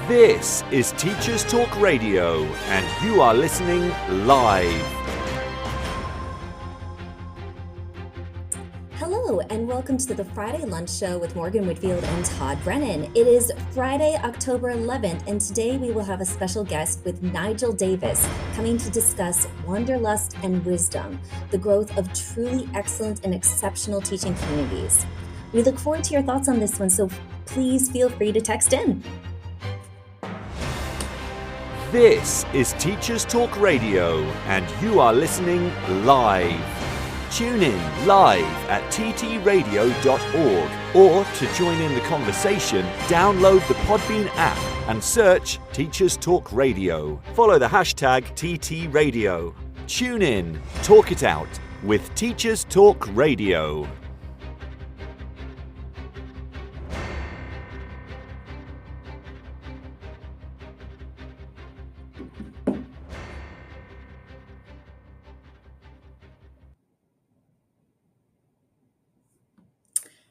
This is Teachers Talk Radio, and you are listening live. Hello, and welcome to the Friday Lunch Show with Morgan Whitfield and Todd Brennan. It is Friday, October 11th, and today we will have a special guest with Nigel Davis coming to discuss Wanderlust and wisdom, the growth of truly excellent and exceptional teaching communities. We look forward to your thoughts on this one, so please feel free to text in. This is Teachers Talk Radio, and you are listening live. Tune in live at ttradio.org, or to join in the conversation, download the Podbean app and search Teachers Talk Radio. Follow the hashtag TTRadio. Tune in, talk it out with Teachers Talk Radio.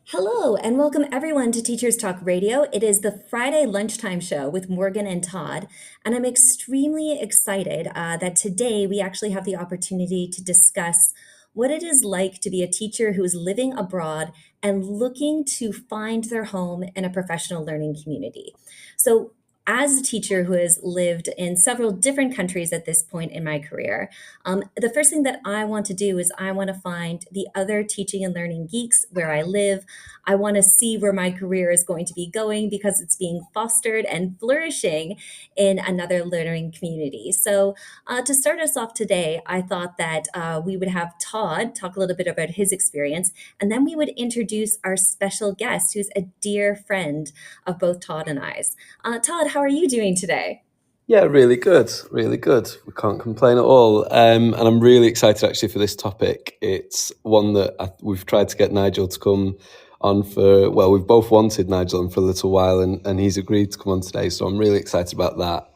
Hello, and welcome everyone to Teachers Talk Radio. It is the Friday lunchtime show with Morgan and Todd, and I'm extremely excited that today we actually have the opportunity to discuss what it is like to be a teacher who is living abroad and looking to find their home in a professional learning community. So, as a teacher who has lived in several different countries at this point in my career, the first thing that I want to do is I want to find the other teaching and learning geeks where I live. I want to see where my career is going to be going because it's being fostered and flourishing in another learning community. So to start us off today, I thought that we would have Todd talk a little bit about his experience, and then we would introduce our special guest, who's a dear friend of both Todd and I's. Todd, how are you doing today? Yeah, really good, really good. We can't complain at all. And I'm really excited actually for this topic. It's one that we've tried to get Nigel to come on for, well, we've both wanted Nigel on for a little while, and he's agreed to come on today. So I'm really excited about that.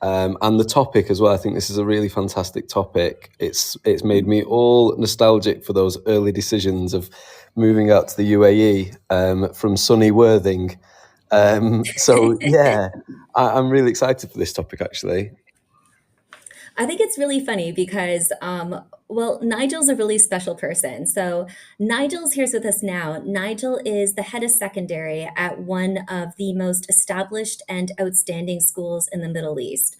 And the topic as well, I think this is a really fantastic topic. It's made me all nostalgic for those early decisions of moving out to the UAE from sunny Worthing. So yeah, I'm really excited for this topic actually. I think it's really funny because, Nigel's a really special person. So Nigel's here with us now. Nigel is the head of secondary at one of the most established and outstanding schools in the Middle East.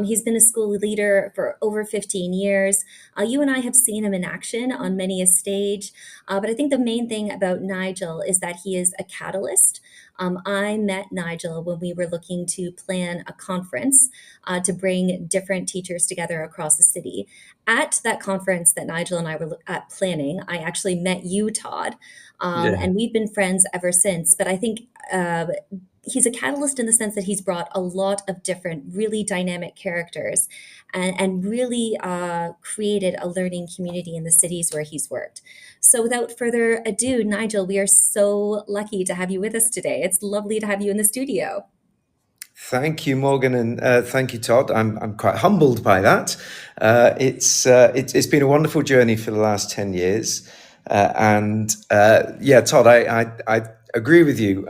He's been a school leader for over 15 years. You and I have seen him in action on many a stage. But I think the main thing about Nigel is that he is a catalyst. I met Nigel when we were looking to plan a conference to bring different teachers together across the city. At that conference that Nigel and I were planning, I actually met you, Todd, and we've been friends ever since. But I think he's a catalyst in the sense that he's brought a lot of different really dynamic characters and really created a learning community in the cities where he's worked. So without further ado, Nigel, we are so lucky to have you with us today. It's lovely to have you in the studio. Thank you, Morgan, and thank you, Todd. I'm quite humbled by that. It's been a wonderful journey for the last 10 years. Todd, I agree with you.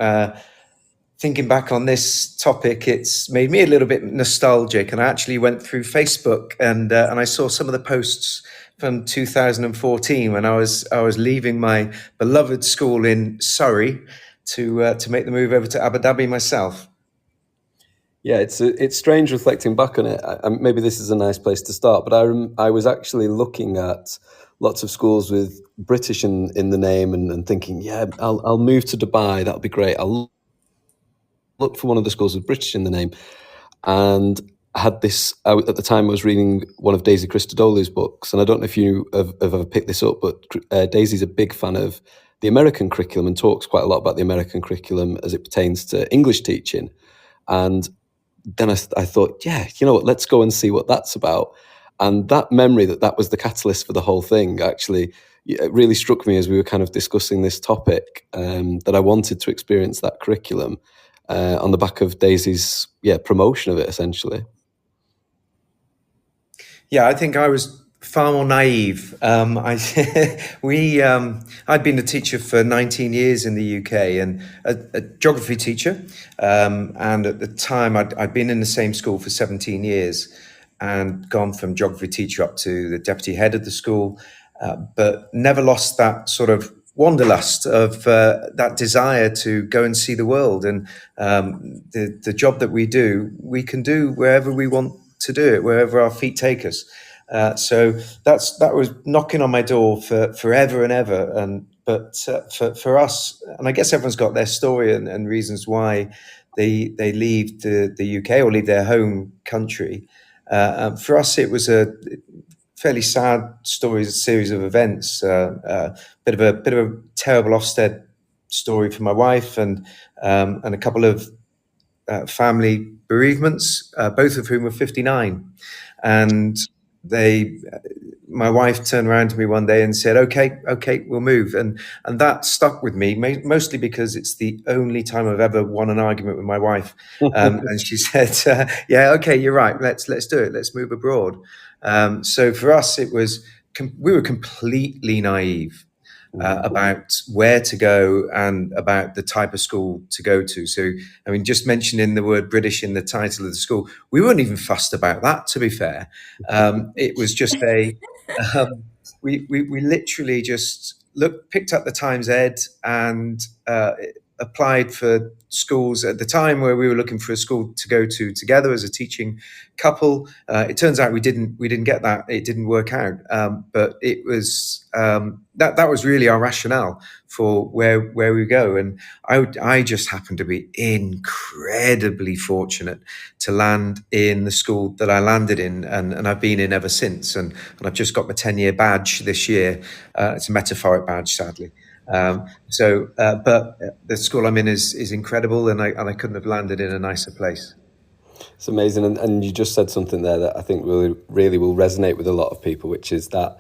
Thinking back on this topic, it's made me a little bit nostalgic, and I actually went through Facebook and I saw some of the posts from 2014 when I was leaving my beloved school in Surrey to make the move over to Abu Dhabi myself. Yeah, it's strange reflecting back on it. Maybe this is a nice place to start, but I was actually looking at lots of schools with British in the name and thinking, yeah, I'll move to Dubai. That'll be great. I'll look for one of the schools with British in the name, and had this. At the time, I was reading one of Daisy Christodoulou's books, and I don't know if you have ever picked this up, but Daisy's a big fan of the American curriculum and talks quite a lot about the American curriculum as it pertains to English teaching. And then I thought, yeah, you know what, let's go and see what that's about. And that memory that was the catalyst for the whole thing actually it really struck me as we were kind of discussing this topic, that I wanted to experience that curriculum on the back of Daisy's promotion of it, essentially. Yeah, I think I was Far more naive. I'd been a teacher for 19 years in the UK, and a geography teacher. And at the time, I'd been in the same school for 17 years and gone from geography teacher up to the deputy head of the school, but never lost that sort of wanderlust of that desire to go and see the world. And the job that we do, we can do wherever we want to do it, wherever our feet take us. So that was knocking on my door for forever and ever. But for us, and I guess everyone's got their story and reasons why they leave the UK or leave their home country. For us, it was a fairly sad story, a series of events. Bit of a terrible Ofsted story for my wife, and a couple of family bereavements, both of whom were 59, and my wife turned around to me one day and said, okay, we'll move. And that stuck with me, mostly because it's the only time I've ever won an argument with my wife. And she said, yeah, okay, you're right. Let's do it. Let's move abroad. So for us, we were completely naive about where to go and about the type of school to go to. So, I mean, just mentioning the word British in the title of the school, we weren't even fussed about that, to be fair. It was just we literally just picked up the Times Ed and applied for schools at the time where we were looking for a school to go to together as a teaching couple. It turns out we didn't get that. It didn't work out. But it was that was really our rationale for where we go. And I just happened to be incredibly fortunate to land in the school that I landed in, and I've been in ever since. And I've just got my 10-year badge this year. It's a metaphoric badge, sadly. But the school I'm in is incredible, and I couldn't have landed in a nicer place. It's amazing, and you just said something there that I think really will resonate with a lot of people, which is that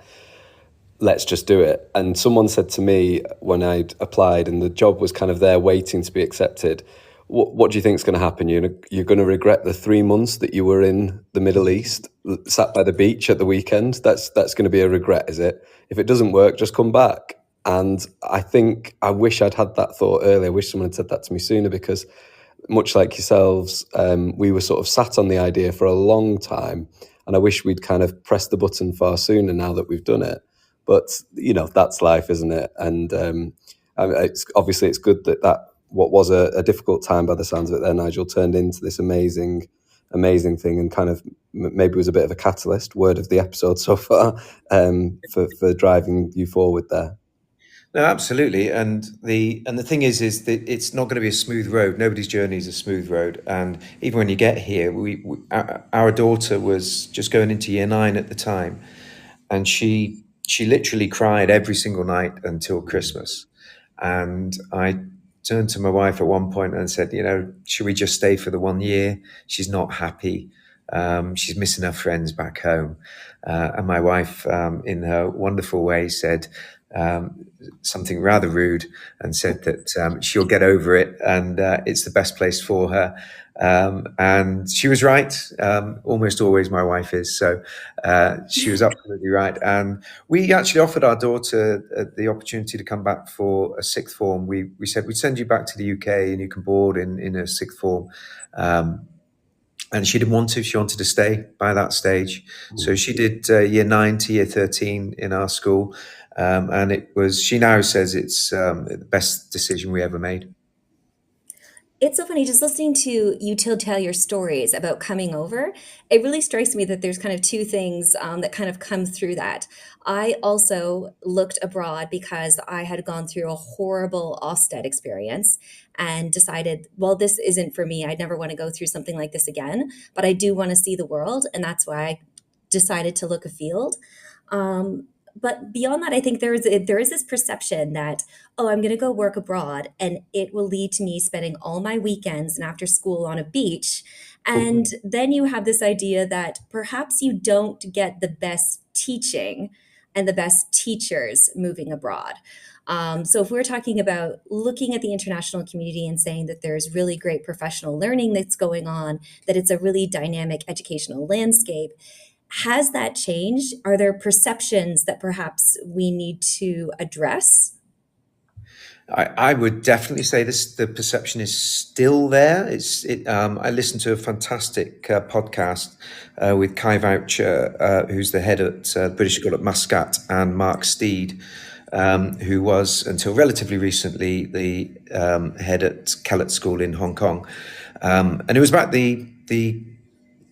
let's just do it. And someone said to me when I'd applied and the job was kind of there waiting to be accepted, what do you think is going to happen? You're going to regret the 3 months that you were in the Middle East, sat by the beach at the weekend? That's going to be a regret, is it? If it doesn't work, just come back. And I think I wish I'd had that thought earlier. I wish someone had said that to me sooner, because much like yourselves, we were sort of sat on the idea for a long time, and I wish we'd kind of pressed the button far sooner now that we've done it. But, that's life, isn't it? And it's good that what was a difficult time by the sounds of it there, Nigel, turned into this amazing thing, and kind of maybe was a bit of a catalyst, word of the episode so far, for driving you forward there. No, absolutely. And the thing is that it's not going to be a smooth road. Nobody's journey is a smooth road. And even when you get here, our daughter was just going into year 9 at the time, and she literally cried every single night until Christmas. And I turned to my wife at one point and said, should we just stay for the 1 year? She's not happy. She's missing her friends back home. And my wife, in her wonderful way, said something rather rude, and said that she'll get over it, and it's the best place for her. And she was right. Almost always my wife is. So she was absolutely right. And we actually offered our daughter the opportunity to come back for a 6th form. We said, we'd send you back to the UK and you can board in a 6th form. And she didn't want to. She wanted to stay by that stage. So she did year 9 to year 13 in our school. And she now says it's the best decision we ever made. It's so funny just listening to you tell your stories about coming over. It really strikes me that there's kind of 2 things that kind of come through that. I also looked abroad because I had gone through a horrible Ofsted experience and decided, well, this isn't for me. I'd never want to go through something like this again, but I do want to see the world. And that's why I decided to look afield. But beyond that, I think there is this perception that, I'm going to go work abroad and it will lead to me spending all my weekends and after school on a beach. And then you have this idea that perhaps you don't get the best teaching and the best teachers moving abroad. So if we're talking about looking at the international community and saying that there's really great professional learning that's going on, that it's a really dynamic educational landscape, Has that changed? Are there perceptions that perhaps we need to address? I would definitely say this. The perception is still there. I listened to a fantastic podcast with Kai Voucher, who's the head at British School at Muscat, and Mark Steed, who was until relatively recently the head at Kellett School in Hong Kong, and it was about the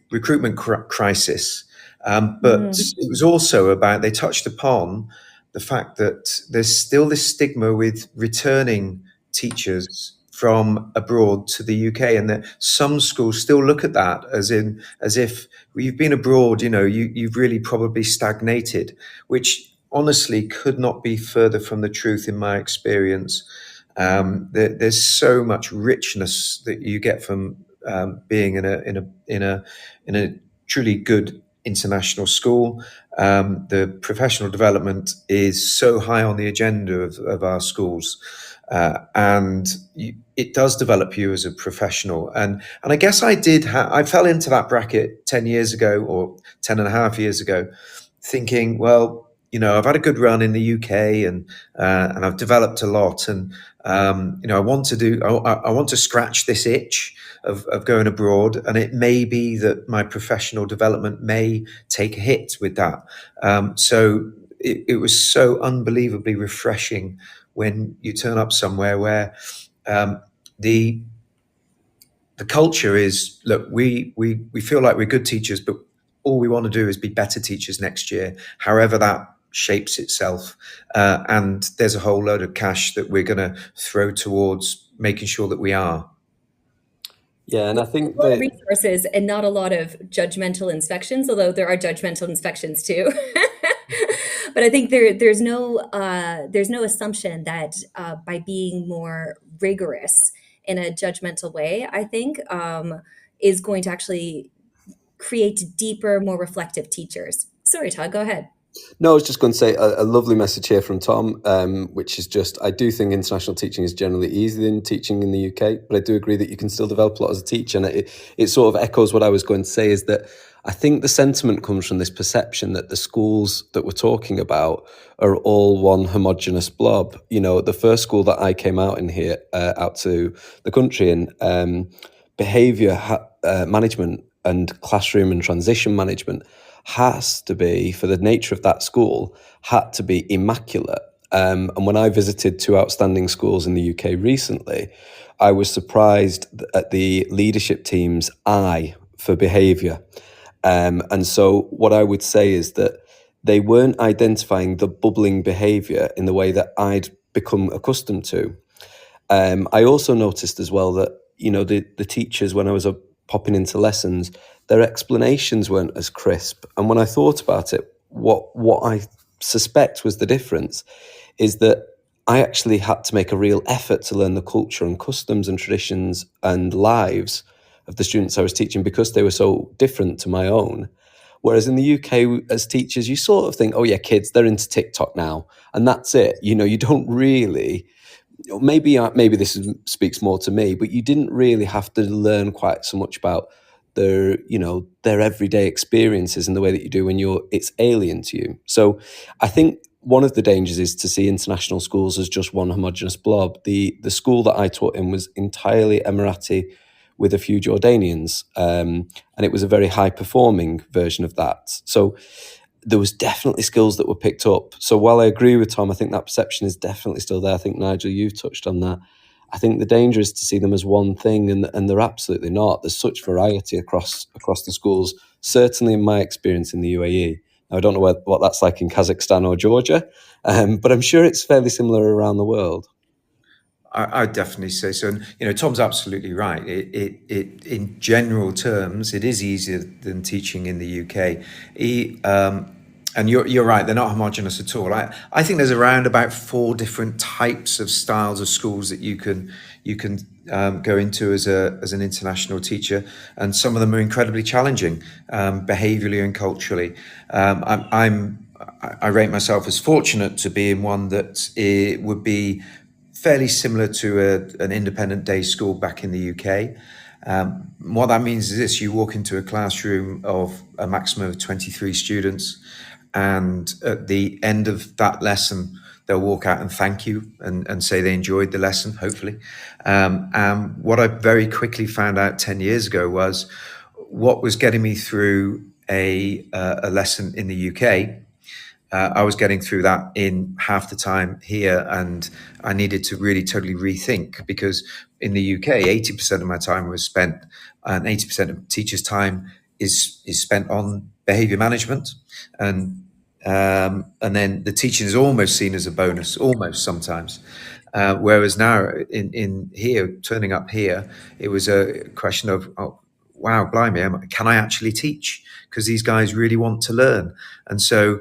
recruitment crisis. But it was also about, they touched upon the fact that there's still this stigma with returning teachers from abroad to the UK, and that some schools still look at that as if well, you've been abroad, you've really probably stagnated, which honestly could not be further from the truth in my experience. There's so much richness that you get from being in a truly good international school. The professional development is so high on the agenda of our schools, and it does develop you as a professional. And I guess I fell into that bracket 10 years ago, or 10 and a half years ago, thinking, well, I've had a good run in the UK, and I've developed a lot, and I want to scratch this itch of going abroad, and it may be that my professional development may take a hit with that. So it was so unbelievably refreshing when you turn up somewhere where the culture is, look, we feel like we're good teachers, but all we want to do is be better teachers next year, however that shapes itself. And there's a whole load of cash that we're going to throw towards making sure that we are. Yeah, and I A think lot of that resources and not a lot of judgmental inspections, although there are judgmental inspections too. But I think there's no assumption that by being more rigorous in a judgmental way, I think is going to actually create deeper, more reflective teachers. Sorry, Todd, go ahead. No, I was just going to say a lovely message here from Tom, which is just, I do think international teaching is generally easier than teaching in the UK, but I do agree that you can still develop a lot as a teacher. And it sort of echoes what I was going to say, is that I think the sentiment comes from this perception that the schools that we're talking about are all one homogenous blob. The first school that I came out in here, out to the country in, behaviour management and classroom and transition management has to be, for the nature of that school, had to be immaculate. And when I visited two outstanding schools in the UK recently, I was surprised at the leadership team's eye for behaviour. And so what I would say is that they weren't identifying the bubbling behaviour in the way that I'd become accustomed to. I also noticed as well that, the teachers, when I was popping into lessons, their explanations weren't as crisp. And when I thought about it, what I suspect was the difference is that I actually had to make a real effort to learn the culture and customs and traditions and lives of the students I was teaching, because they were so different to my own. Whereas in the UK, as teachers, you sort of think, oh yeah, kids, they're into TikTok now, and that's it. You don't really, maybe this speaks more to me, but you didn't really have to learn quite so much about their everyday experiences in the way that you do when it's alien to you. So I think one of the dangers is to see international schools as just one homogenous blob. The school that I taught in was entirely Emirati with a few Jordanians, and it was a very high performing version of that. So there was definitely skills that were picked up. So while I agree with Tom, I think that perception is definitely still there. I think, Nigel, you've touched on that. I think the danger is to see them as one thing, and they're absolutely not. There's such variety across the schools, certainly in my experience in the UAE. Now, I don't know what that's like in Kazakhstan or Georgia, but I'm sure it's fairly similar around the world. I'd definitely say so. And, Tom's absolutely right. It in general terms, it is easier than teaching in the UK. And you're right, they're not homogenous at all. I think there's around about 4 different types of styles of schools that you can go into as an international teacher, and some of them are incredibly challenging, behaviourally and culturally. I rate myself as fortunate to be in one that would be fairly similar to an independent day school back in the UK. What that means is this: you walk into a classroom of a maximum of 23 students, and at the end of that lesson, they'll walk out and thank you and say they enjoyed the lesson, hopefully. And what I very quickly found out 10 years ago was what was getting me through a lesson in the UK. I was getting through that in half the time here, and I needed to really totally rethink, because in the UK, 80% of my time was spent, and 80% of teachers' time is spent on behaviour management, and then the teaching is almost seen as a bonus, almost sometimes. Whereas now in here, turning up here, it was a question of, oh, wow, blimey, can I actually teach? Because these guys really want to learn. And so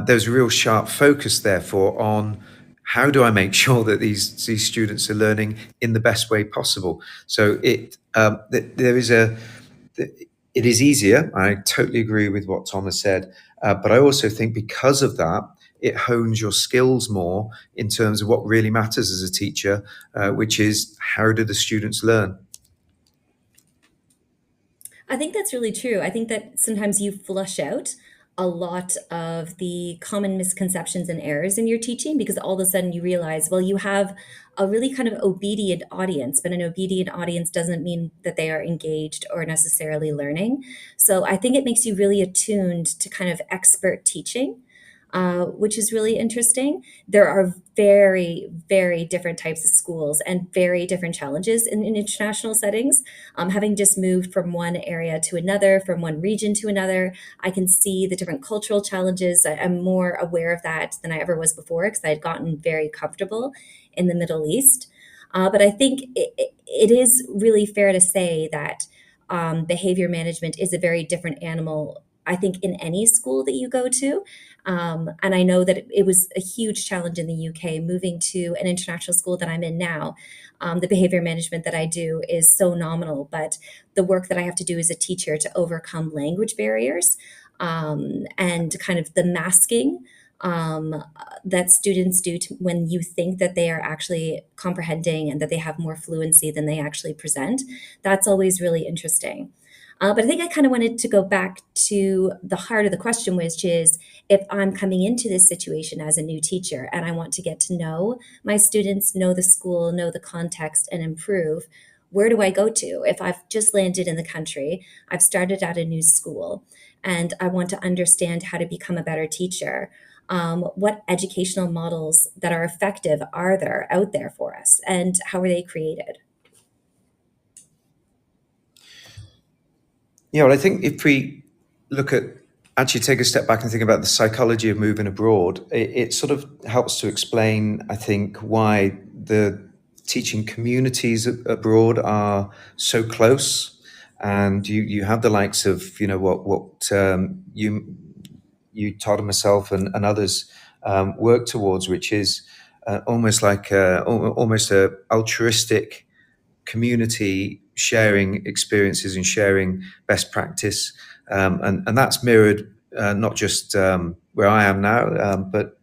there's a real sharp focus, therefore, on how do I make sure that these students are learning in the best way possible. So it is easier. I totally agree with what Thomas said. But I also think because of that, it hones your skills more in terms of what really matters as a teacher, which is how do the students learn? I think that's really true. I think that sometimes you flush out a lot of the common misconceptions and errors in your teaching, because all of a sudden you realize, well, you have a really kind of obedient audience, but an obedient audience doesn't mean that they are engaged or necessarily learning. So I think it makes you really attuned to kind of expert teaching, which is really interesting. There are very, very different types of schools and very different challenges in international settings. Having just moved from one area to another, from one region to another, I can see the different cultural challenges. I'm more aware of that than I ever was before, because I had gotten very comfortable in the Middle East. But I think it is really fair to say that behavior management is a very different animal, I think, in any school that you go to. And I know that it was a huge challenge in the UK moving to an international school that I'm in now. The behavior management that I do is so nominal, but the work that I have to do as a teacher to overcome language barriers, and kind of the masking that students do when you think that they are actually comprehending and that they have more fluency than they actually present, that's always really interesting. But I think I kind of wanted to go back to the heart of the question, which is, if I'm coming into this situation as a new teacher and I want to get to know my students, know the school, know the context, and improve, where do I go to? If I've just landed in the country, I've started at a new school, and I want to understand how to become a better teacher, what educational models that are effective are there out there for us, and how are they created? Yeah, well, I think if we look at actually take a step back and think about the psychology of moving abroad, it sort of helps to explain, I think, why the teaching communities abroad are so close. And you have the likes of, what you Todd and myself and others work towards, which is almost like almost a altruistic community sharing experiences and sharing best practice, and that's mirrored not just where I am now, but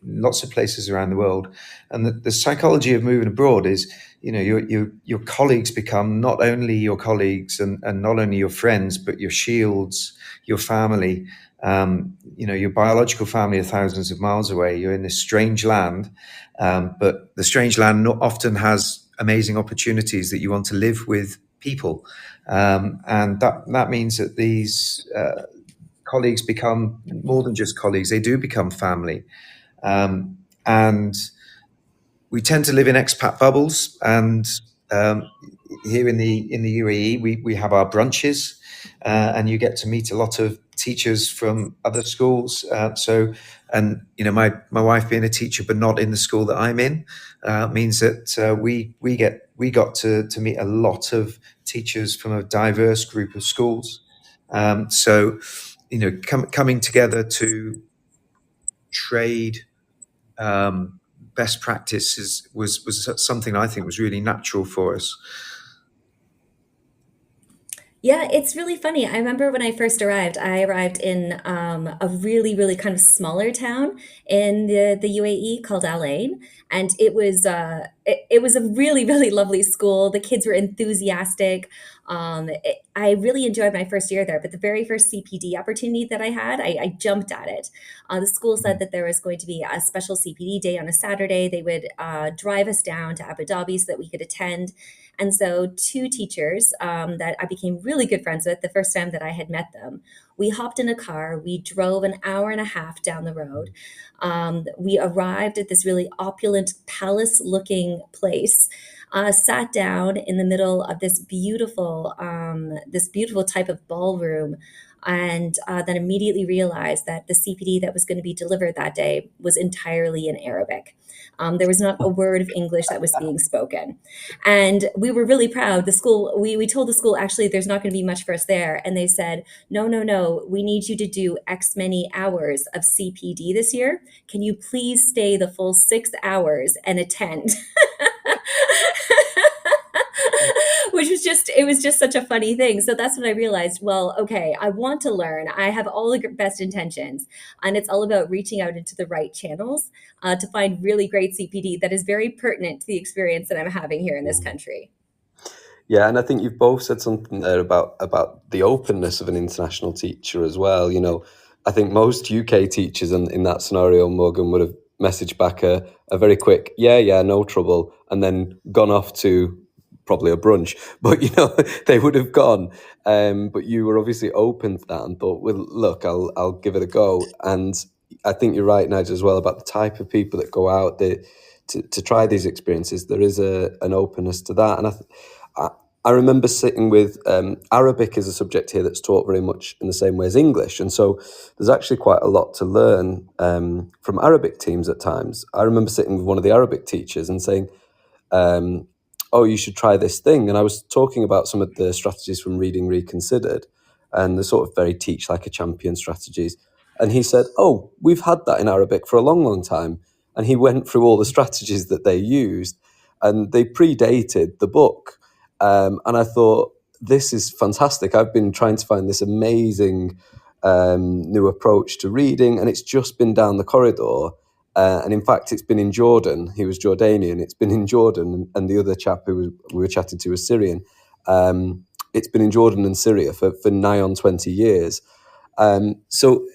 lots of places around the world. And the psychology of moving abroad is, your colleagues become not only your colleagues and not only your friends, but your shields, your family. Your biological family are thousands of miles away. You're in this strange land, but the strange land often has amazing opportunities that you want to live with people, and that means that these colleagues become more than just colleagues. They do become family, and we tend to live in expat bubbles. And here in the UAE, we have our brunches, and you get to meet a lot of teachers from other schools. And my wife being a teacher but not in the school that I'm in means that we got to meet a lot of teachers from a diverse group of schools. Coming together to trade best practices was something I think was really natural for us. Yeah, it's really funny. I remember when I arrived in a really, really kind of smaller town in the UAE called Al Ain. And it was it was a really, really lovely school. The kids were enthusiastic. I really enjoyed my first year there, but the very first CPD opportunity that I had, I jumped at it. The school said that there was going to be a special CPD day on a Saturday. They would drive us down to Abu Dhabi so that we could attend. And so two teachers that I became really good friends with the first time that I had met them, we hopped in a car, we drove an hour and a half down the road. We arrived at this really opulent palace-looking place, sat down in the middle of this beautiful type of ballroom, and then immediately realized that the CPD that was going to be delivered that day was entirely in Arabic. There was not a word of English that was being spoken. And we were really proud. The school, we told the school, actually, there's not going to be much for us there. And they said, no, no, no, we need you to do X many hours of CPD this year. Can you please stay the full 6 hours and attend? Which was it was just such a funny thing. So that's when I realized, well, okay, I want to learn. I have all the best intentions. And it's all about reaching out into the right channels to find really great CPD that is very pertinent to the experience that I'm having here in this country. Yeah, and I think you've both said something there about the openness of an international teacher as well. You know, I think most UK teachers in that scenario, Morgan, would have messaged back a very quick, yeah, no trouble, and then gone off to probably a brunch. But, you know, they would have gone. But you were obviously open to that and thought, well, look, I'll give it a go. And I think you're right, Nigel, as well, about the type of people that go out there to try these experiences. There is an openness to that. And I remember sitting with Arabic is a subject here that's taught very much in the same way as English. And so there's actually quite a lot to learn from Arabic teams at times. I remember sitting with one of the Arabic teachers and saying, oh, you should try this thing. And I was talking about some of the strategies from Reading Reconsidered and the sort of very teach like a champion strategies. And he said, oh, we've had that in Arabic for a long, long time. And he went through all the strategies that they used and they predated the book. And I thought, this is fantastic. I've been trying to find this amazing new approach to reading, and it's just been down the corridor. And in fact, it's been in Jordan. He was Jordanian. It's been in Jordan, and the other chap we were chatting to was Syrian. It's been in Jordan and Syria for nigh on 20 years. So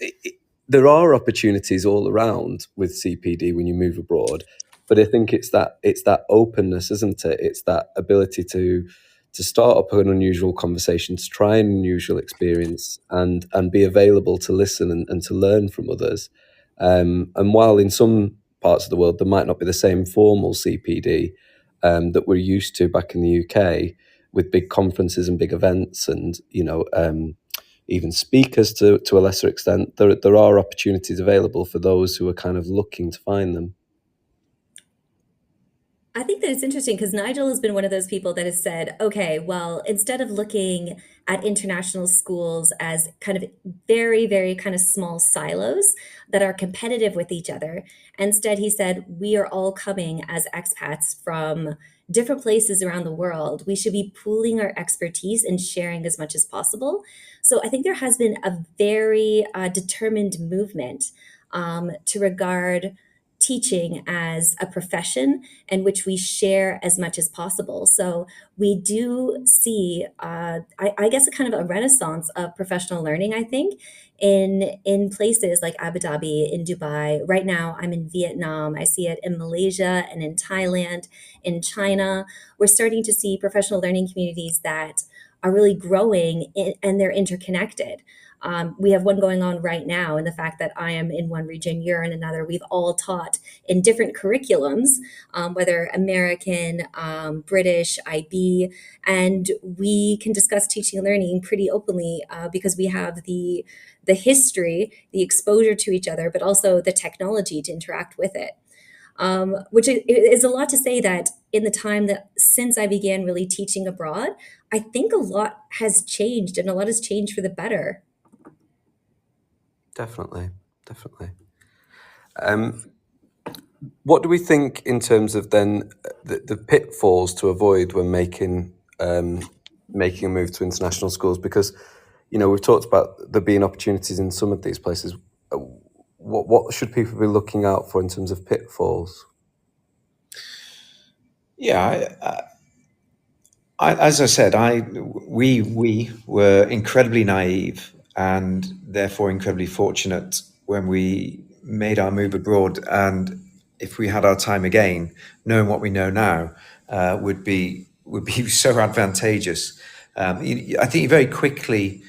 there are opportunities all around with CPD when you move abroad. But I think it's that openness, isn't it? It's that ability to start up an unusual conversation, to try an unusual experience, and be available to listen and to learn from others. And while in some parts of the world there might not be the same formal CPD that we're used to back in the UK, with big conferences and big events, and even speakers to a lesser extent, there are opportunities available for those who are kind of looking to find them. I think that it's interesting because Nigel has been one of those people that has said, okay, well, instead of looking at international schools as kind of very, very kind of small silos that are competitive with each other, instead he said, we are all coming as expats from different places around the world. We should be pooling our expertise and sharing as much as possible. So I think there has been a very determined movement to regard teaching as a profession in which we share as much as possible. So we do see, I guess, a kind of a renaissance of professional learning, I think, in places like Abu Dhabi, in Dubai. Right now, I'm in Vietnam. I see it in Malaysia and in Thailand, in China. We're starting to see professional learning communities that are really growing and they're interconnected. We have one going on right now, and the fact that I am in one region, you're in another. We've all taught in different curriculums, whether American, British, IB, and we can discuss teaching and learning pretty openly because we have the history, the exposure to each other, but also the technology to interact with it. Which is a lot to say that in the time that since I began really teaching abroad, I think a lot has changed and a lot has changed for the better. Definitely. What do we think in terms of then the pitfalls to avoid when making a move to international schools? Because, we've talked about there being opportunities in some of these places. What should people be looking out for in terms of pitfalls? Yeah, as I said, we were incredibly naive and therefore incredibly fortunate when we made our move abroad. And if we had our time again, knowing what we know now, would be so advantageous. I think you very quickly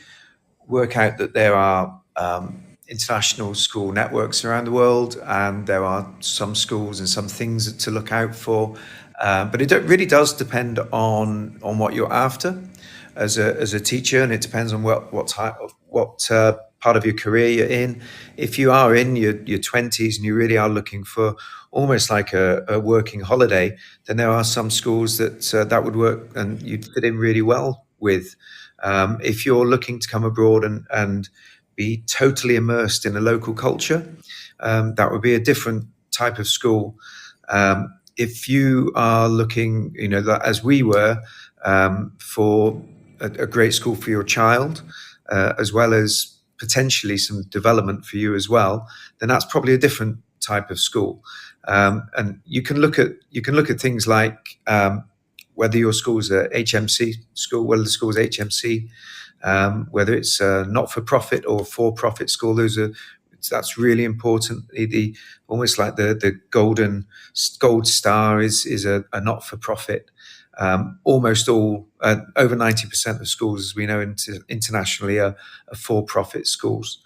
work out that there are international school networks around the world, and there are some schools and some things to look out for. But it really does depend on what you're after as a teacher, and it depends on what type of part of your career you're in. If you are in your 20s and you really are looking for almost like a working holiday, then there are some schools that would work and you'd fit in really well with. If you're looking to come abroad and be totally immersed in a local culture, that would be a different type of school. If you are looking, as we were, for a great school for your child, as well as potentially some development for you as well, then that's probably a different type of school. And you can look at things like whether your school's a HMC school, whether the school's HMC, whether it's a not-for-profit or for-profit school. That's really important. The almost like the gold star is a not-for-profit. Almost all, over 90% of schools, as we know internationally, are for-profit schools.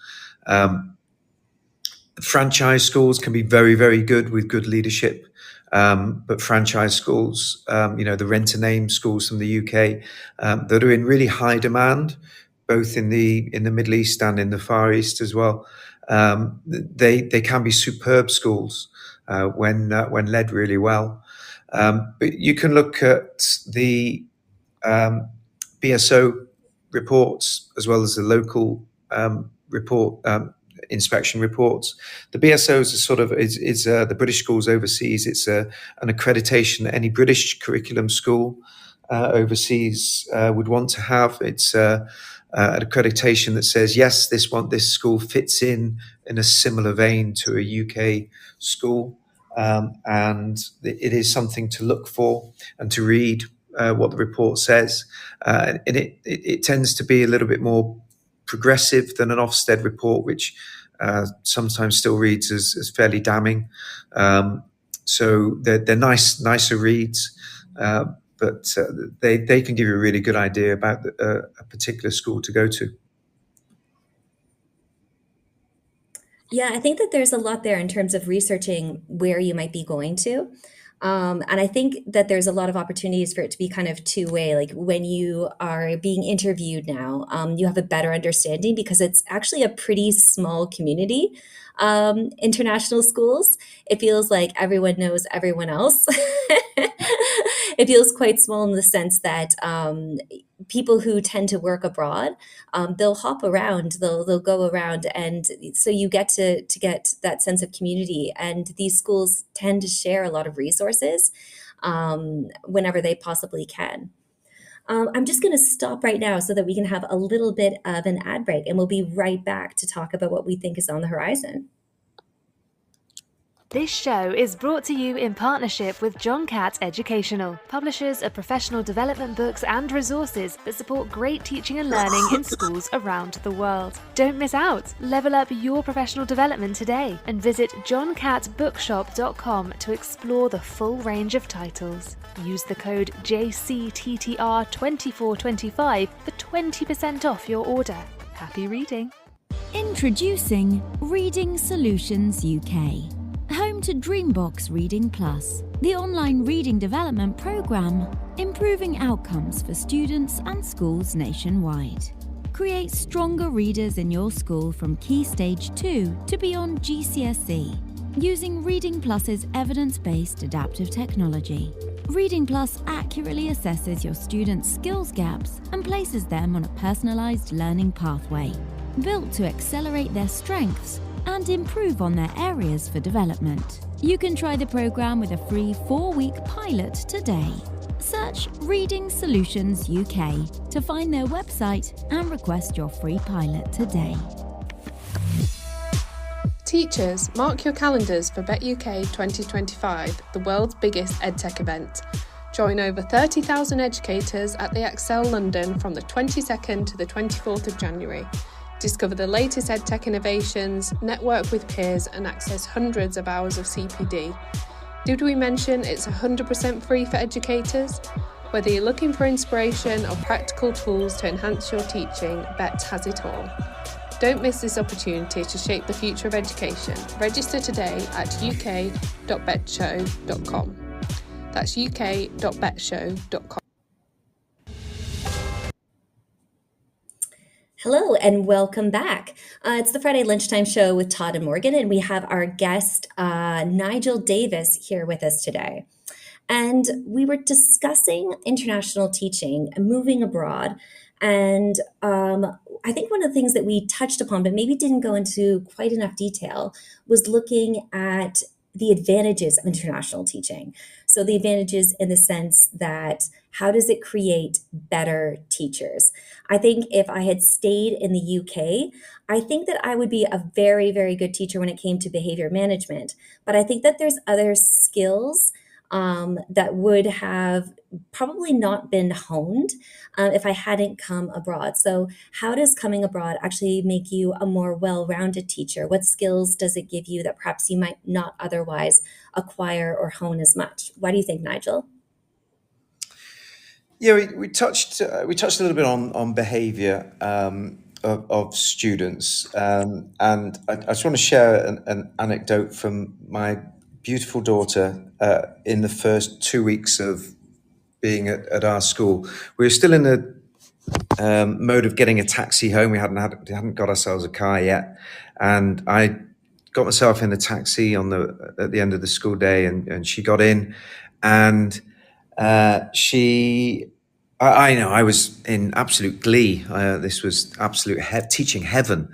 Franchise schools can be very, very good with good leadership. But franchise schools, the rent-a-name schools from the UK, that are in really high demand, both in the Middle East and in the Far East as well. They can be superb schools when led really well. But you can look at the BSO reports as well as the local inspection reports. The BSOs is the British schools overseas. It's an accreditation that any British curriculum school overseas would want to have. It's an accreditation that says, yes, this school fits in a similar vein to a UK school. And it is something to look for and to read what the report says. And it tends to be a little bit more progressive than an Ofsted report, which sometimes still reads as fairly damning. So they're nicer reads, but they can give you a really good idea about a particular school to go to. Yeah, I think that there's a lot there in terms of researching where you might be going to. And I think that there's a lot of opportunities for it to be kind of two-way. Like when you are being interviewed now, you have a better understanding because it's actually a pretty small community. International schools, it feels like everyone knows everyone else. It feels quite small in the sense that people who tend to work abroad, they'll hop around, they'll go around, and so you get to get that sense of community. And these schools tend to share a lot of resources whenever they possibly can. I'm just going to stop right now so that we can have a little bit of an ad break, and we'll be right back to talk about what we think is on the horizon. This show is brought to you in partnership with John Catt Educational, publishers of professional development books and resources that support great teaching and learning in schools around the world. Don't miss out. Level up your professional development today and visit johncattbookshop.com to explore the full range of titles. Use the code JCTTR2425 for 20% off your order. Happy reading. Introducing Reading Solutions UK. Home to Dreambox Reading Plus, the online reading development programme, improving outcomes for students and schools nationwide. Create stronger readers in your school from Key Stage 2 to beyond GCSE, using Reading Plus's evidence-based adaptive technology. Reading Plus accurately assesses your students' skills gaps and places them on a personalised learning pathway, built to accelerate their strengths and improve on their areas for development. You can try the programme with a free 4-week pilot today. Search Reading Solutions UK to find their website and request your free pilot today. Teachers, mark your calendars for Bet UK 2025, the world's biggest EdTech event. Join over 30,000 educators at the Excel London from the 22nd to the 24th of January. Discover the latest EdTech innovations, network with peers and access hundreds of hours of CPD. Did we mention it's 100% free for educators? Whether you're looking for inspiration or practical tools to enhance your teaching, BET has it all. Don't miss this opportunity to shape the future of education. Register today at uk.betshow.com. That's uk.betshow.com. Hello and welcome back. It's the Friday Lunchtime Show with Todd and Morgan, and we have our guest, Nigel Davis, here with us today. And we were discussing international teaching and moving abroad. And I think one of the things that we touched upon, but maybe didn't go into quite enough detail, was looking at the advantages of international teaching. So the advantages in the sense that how does it create better teachers? I think if I had stayed in the UK, I think that I would be a very, very good teacher when it came to behavior management. But I think that there's other skills that would have probably not been honed if I hadn't come abroad. So how does coming abroad actually make you a more well-rounded teacher? What skills does it give you that perhaps you might not otherwise acquire or hone as much? What do you think, Nigel? Yeah, we touched a little bit on behaviour of students, and I just want to share an anecdote from my beautiful daughter in the first 2 weeks of being at our school. We were still in the mode of getting a taxi home. We hadn't got ourselves a car yet, and I got myself in a taxi at the end of the school day, and she got in, and I was in absolute glee. This was absolute teaching heaven.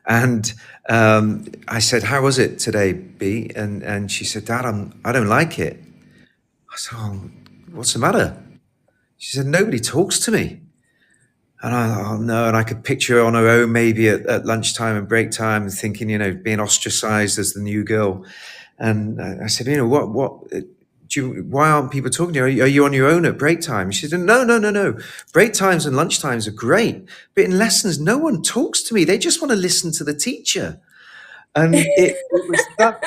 And I said, "How was it today, B?" And she said, "Dad, I don't like it." I said, "Oh, what's the matter?" She said, "Nobody talks to me." And I thought, "Oh no." And I could picture her on her own, maybe at lunchtime and break time, and thinking, being ostracized as the new girl. And I said, why aren't people talking to you? Are you on your own at break time? She said, no. Break times and lunch times are great. But in lessons, no one talks to me. They just want to listen to the teacher. And it was that.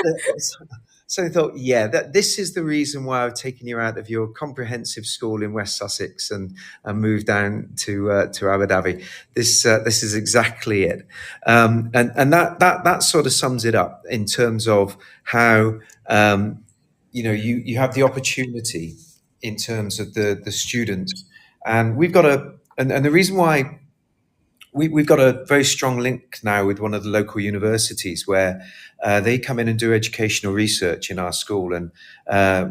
So I thought, this is the reason why I've taken you out of your comprehensive school in West Sussex and moved down to Abu Dhabi. This is exactly it. And that sort of sums it up in terms of how, you have the opportunity in terms of the student, and we've got and the reason why we've got a very strong link now with one of the local universities where they come in and do educational research in our school. And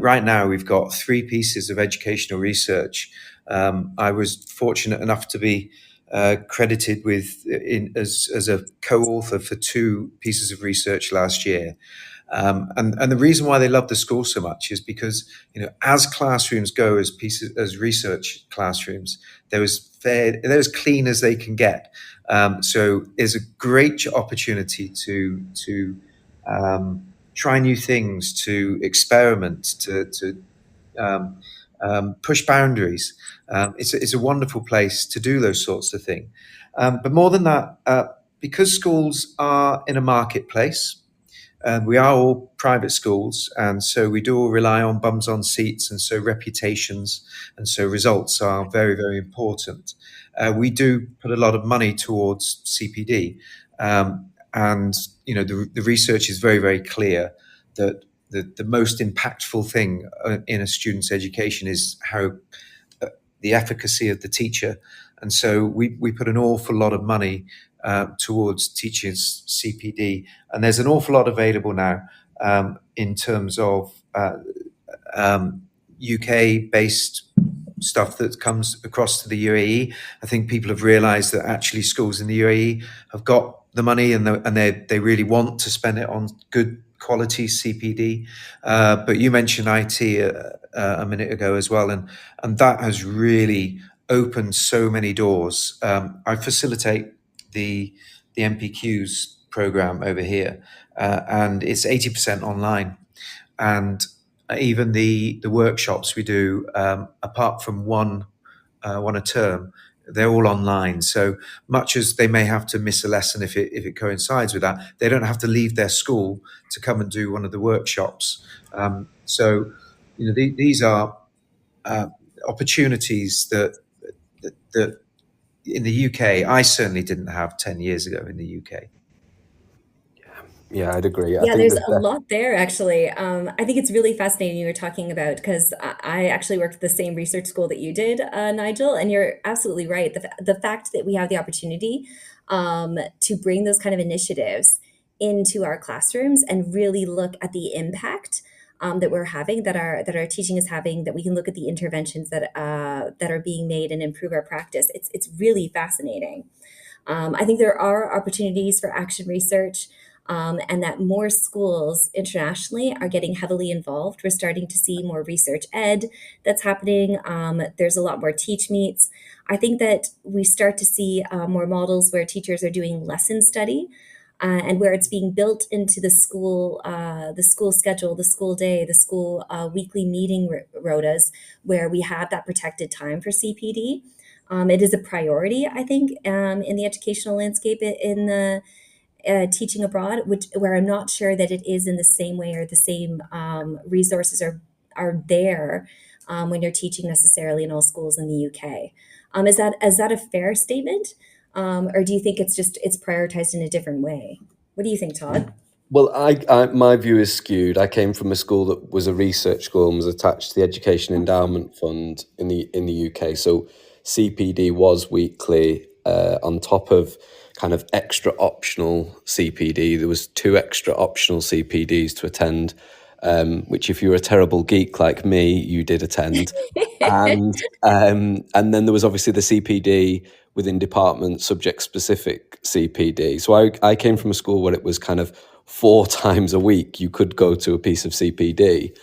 right now we've got 3 pieces of educational research. I was fortunate enough to be credited as a co-author for 2 pieces of research last year. And the reason why they love the school so much is because, as classrooms go, as research classrooms, they're as clean as they can get. So it's a great opportunity to try new things, to experiment, to push boundaries. It's a wonderful place to do those sorts of things. But more than that, because schools are in a marketplace, we are all private schools, and so we do all rely on bums on seats, and so reputations and so results are very, very important. We do put a lot of money towards CPD, and the research is very, very clear that the most impactful thing in a student's education is how the efficacy of the teacher, and so we put an awful lot of money towards teachers' CPD, and there's an awful lot available now in terms of UK-based stuff that comes across to the UAE. I think people have realised that actually schools in the UAE have got the money and they really want to spend it on good quality CPD. But you mentioned IT a minute ago as well, and that has really opened so many doors. I facilitate the MPQs program over here, and it's 80% online. And even the workshops we do, apart from one a term, they're all online. So much as they may have to miss a lesson if it coincides with that, they don't have to leave their school to come and do one of the workshops. So these are opportunities that in the UK I certainly didn't have 10 years ago in the UK. Yeah, I'd agree. I Yeah, think there's there's a lot there actually. I think it's really fascinating you were talking about because I actually worked at the same research school that you did, Nigel, and you're absolutely right. The fact that we have the opportunity to bring those kind of initiatives into our classrooms and really look at the impact that we're having, that our teaching is having, that we can look at the interventions that are being made and improve our practice. It's really fascinating. I think there are opportunities for action research, and that more schools internationally are getting heavily involved. We're starting to see more research ed that's happening. There's a lot more teach meets. I think that we start to see more models where teachers are doing lesson study. And where it's being built into the school schedule, the school day, the school weekly meeting rotas, where we have that protected time for CPD. It is a priority, I think, in the educational landscape in the teaching abroad, where I'm not sure that it is in the same way or the same resources are there when you're teaching necessarily in all schools in the UK. Is that a fair statement, or do you think it's prioritized in a different way? What do you think, Todd? Well, my view is skewed. I came from a school that was a research school and was attached to the Education Endowment Fund in the UK. So CPD was weekly on top of kind of extra optional CPD. There was 2 extra optional CPDs to attend, which if you were a terrible geek like me, you did attend. And then there was obviously the CPD within department, subject specific CPD. So I came from a school where it was kind of 4 times a week you could go to a piece of CPD.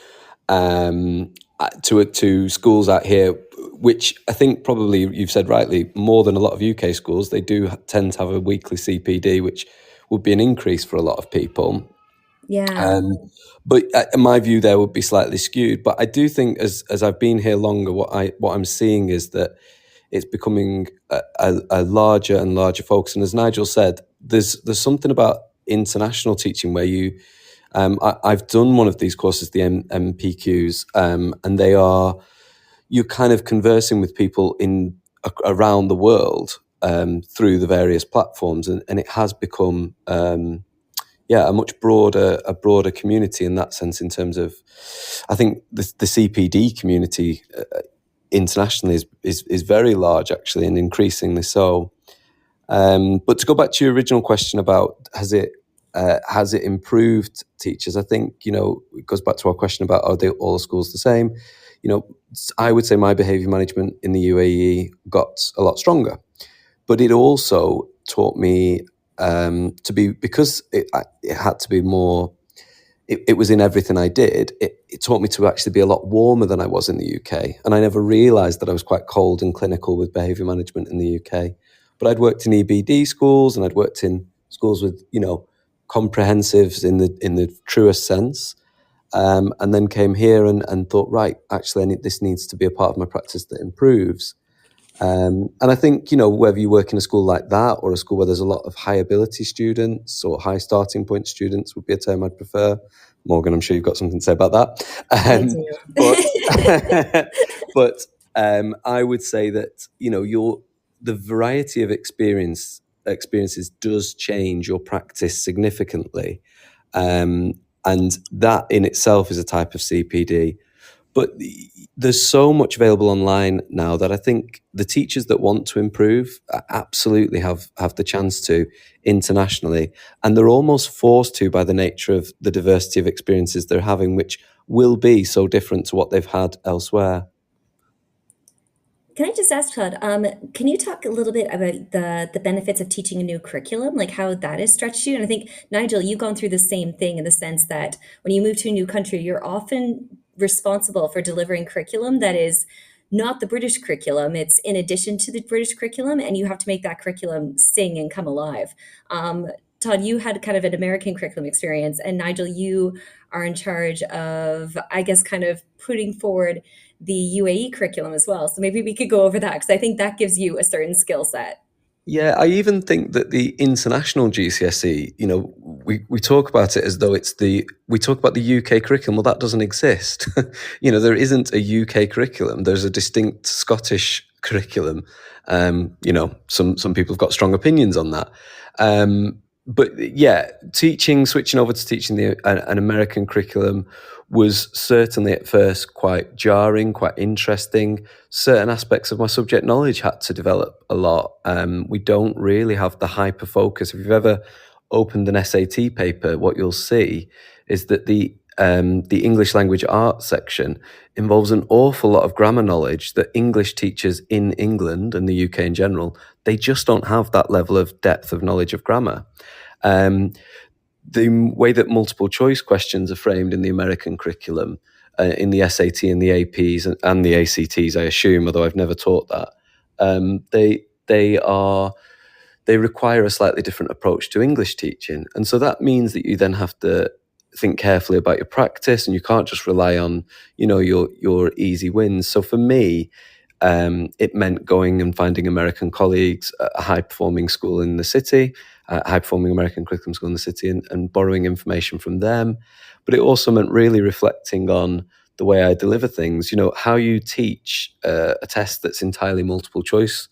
To schools out here, which I think probably you've said rightly, more than a lot of UK schools, they do tend to have a weekly CPD, which would be an increase for a lot of people. Yeah. But in my view, there would be slightly skewed. But I do think, as I've been here longer, what I'm seeing is that it's becoming a larger and larger focus. And as Nigel said, there's something about international teaching where I've done one of these courses, the MPQs, and you're kind of conversing with people around the world through the various platforms, and it has become a much broader community in that sense. In terms of, I think the CPD community internationally is very large actually, and increasingly so. But to go back to your original question about has it improved teachers, I think it goes back to our question about are they all schools the same. I would say my behaviour management in the UAE got a lot stronger, but it also taught me to be, because it had to be more. It was in everything I did. It taught me to actually be a lot warmer than I was in the UK. And I never realised that I was quite cold and clinical with behaviour management in the UK. But I'd worked in EBD schools, and I'd worked in schools with, comprehensives in the truest sense. And then came here and thought, right, actually, this needs to be a part of my practice that improves. And I think, whether you work in a school like that or a school where there's a lot of high ability students or high starting point students would be a term I'd prefer. Morgan, I'm sure you've got something to say about that. I do. But I would say that, the variety of experiences does change your practice significantly. And that in itself is a type of CPD. But there's so much available online now that I think the teachers that want to improve absolutely have the chance to internationally. And they're almost forced to by the nature of the diversity of experiences they're having, which will be so different to what they've had elsewhere. Can I just ask, Todd, can you talk a little bit about the benefits of teaching a new curriculum, like how that has stretched you? And I think, Nigel, you've gone through the same thing in the sense that when you move to a new country, you're often responsible for delivering curriculum that is not the British curriculum. It's in addition to the British curriculum, and you have to make that curriculum sing and come alive. Todd, you had kind of an American curriculum experience, and Nigel, you are in charge of, I guess, kind of putting forward the UAE curriculum as well. So maybe we could go over that because I think that gives you a certain skill set. Yeah, I even think that the international GCSE, we talk about it as though we talk about the UK curriculum. Well, that doesn't exist. There isn't a UK curriculum. There's a distinct Scottish curriculum. Some people have got strong opinions on that. But yeah, switching over to teaching an American curriculum was certainly at first quite jarring, quite interesting. Certain aspects of my subject knowledge had to develop a lot. We don't really have the hyper focus. If you've ever opened an SAT paper, what you'll see is that the English language arts section involves an awful lot of grammar knowledge that English teachers in England and the UK in general, they just don't have that level of depth of knowledge of grammar. The way that multiple choice questions are framed in the American curriculum, in the SAT and the APs and the ACTs, I assume, although I've never taught that, they require a slightly different approach to English teaching. And so that means that you then have to think carefully about your practice, and you can't just rely on, your easy wins. So for me, it meant going and finding American colleagues at a high-performing school in the city, a high-performing American curriculum school in the city, and borrowing information from them. But it also meant really reflecting on the way I deliver things. How you teach a test that's entirely multiple choice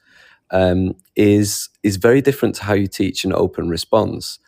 is very different to how you teach an open response.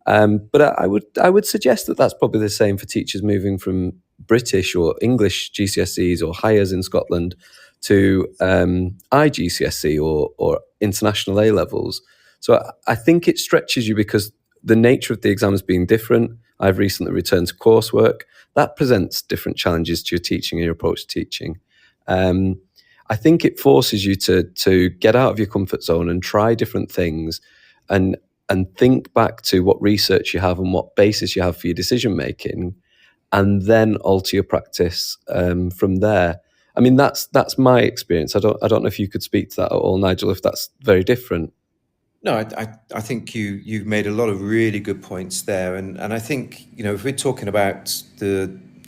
But I would suggest that that's probably the same for teachers moving from British or English GCSEs or Highers in Scotland to IGCSE or international A levels. So I think it stretches you because the nature of the exams being different. I've recently returned to coursework. That presents different challenges to your teaching and your approach to teaching. I think it forces you to get out of your comfort zone and try different things and think back to what research you have and what basis you have for your decision making, and then alter your practice from there. I mean, that's my experience. I don't know if you could speak to that at all, Nigel, if that's very different. No, I think you've made a lot of really good points there, and I think if we're talking about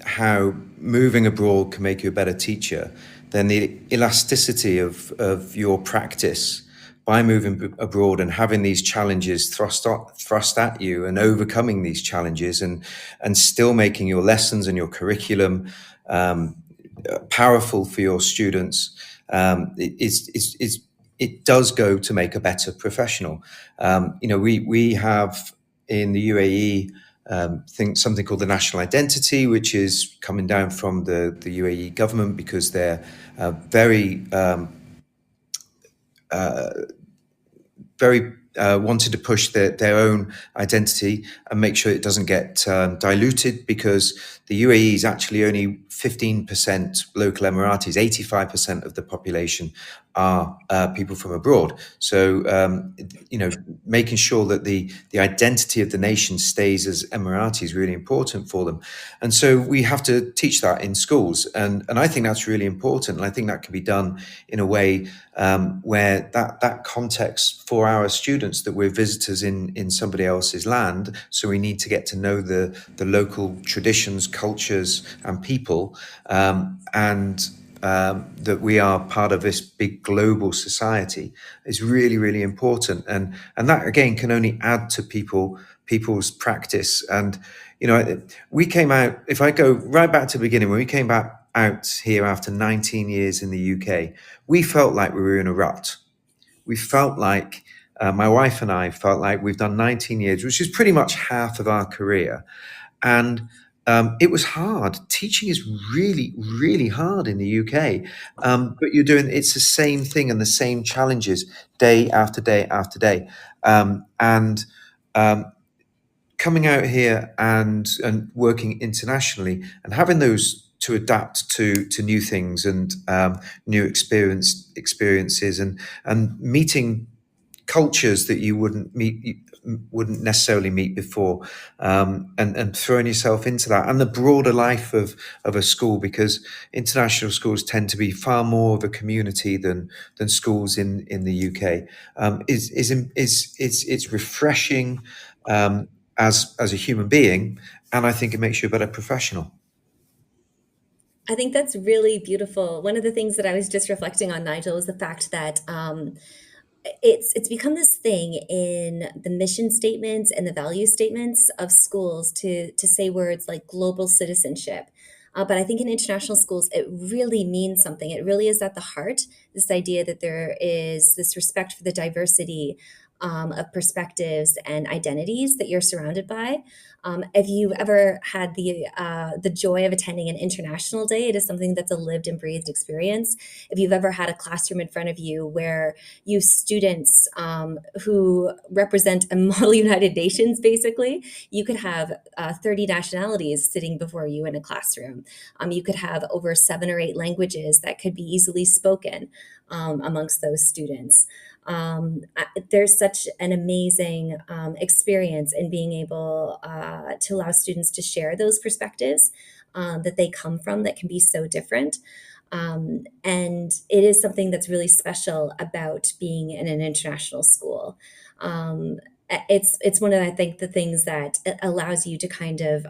how moving abroad can make you a better teacher, then the elasticity of your practice by moving abroad and having these challenges thrust at you and overcoming these challenges and still making your lessons and your curriculum powerful for your students it does go to make a better professional. We have in the UAE something called the national identity, which is coming down from the UAE government because they're very wanted to push their own identity and make sure it doesn't get diluted, because the UAE is actually only 15% local Emiratis. 85% of the population are people from abroad. So, making sure that the identity of the nation stays as Emirati is really important for them. And so we have to teach that in schools. And I think that's really important. And I think that can be done in a way where that context for our students, that we're visitors in somebody else's land. So we need to get to know the local traditions, cultures and people, and that we are part of this big global society is really, really important. And that again can only add to people's practice. And, we came out, if I go right back to the beginning, when we came back out here after 19 years in the UK, we felt like we were in a rut. We felt like, my wife and I felt like we've done 19 years, which is pretty much half of our career. And it was hard. Teaching is really, really hard in the UK. But it's the same thing and the same challenges day after day after day. Coming out here and working internationally and having those to adapt to new things and new experiences and meeting cultures that you wouldn't necessarily meet before, and throwing yourself into that and the broader life of a school, because international schools tend to be far more of a community than schools in the UK. It's refreshing. as a human being, and I think it makes you a better professional. I think that's really beautiful. One of the things that I was just reflecting on, Nigel, is the fact that it's become this thing in the mission statements and the value statements of schools to say words like global citizenship. But I think in international schools, it really means something. It really is at the heart, this idea that there is this respect for the diversity of perspectives and identities that you're surrounded by. If you've ever had the joy of attending an international day, it is something that's a lived and breathed experience. If you've ever had a classroom in front of you where you students who represent a model United Nations, basically, you could have 30 nationalities sitting before you in a classroom. You could have over 7 or 8 languages that could be easily spoken amongst those students. There's such an amazing experience in being able to allow students to share those perspectives that they come from that can be so different. And it is something that's really special about being in an international school. It's one of, I think, the things that allows you to kind of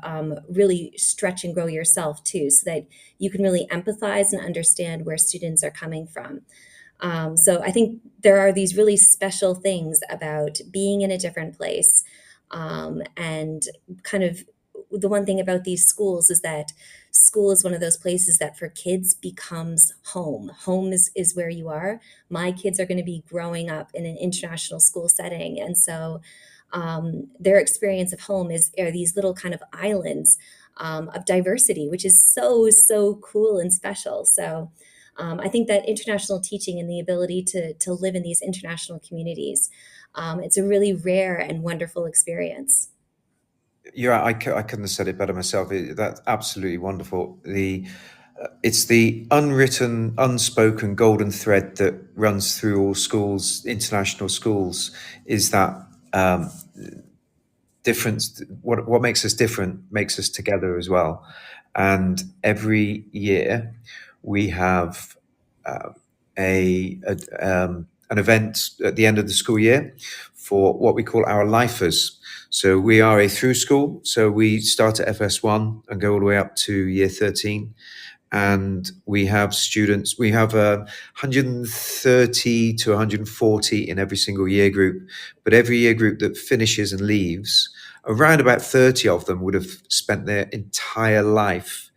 really stretch and grow yourself too, so that you can really empathize and understand where students are coming from. So I think there are these really special things about being in a different place. And kind of the one thing about these schools is that school is one of those places that for kids becomes home. Home is where you are. My kids are going to be growing up in an international school setting. And so their experience of home are these little kind of islands of diversity, which is so, so cool and special. So I think that international teaching and the ability to live in these international communities, it's a really rare and wonderful experience. Yeah, I couldn't have said it better myself. That's absolutely wonderful. It's the unwritten, unspoken golden thread that runs through all schools, international schools, is that difference. What makes us different makes us together as well. And every year we have an event at the end of the school year for what we call our lifers. So we are a through school. So we start at FS1 and go all the way up to year 13. And we have students, we have 130 to 140 in every single year group. But every year group that finishes and leaves, around about 30 of them would have spent their entire life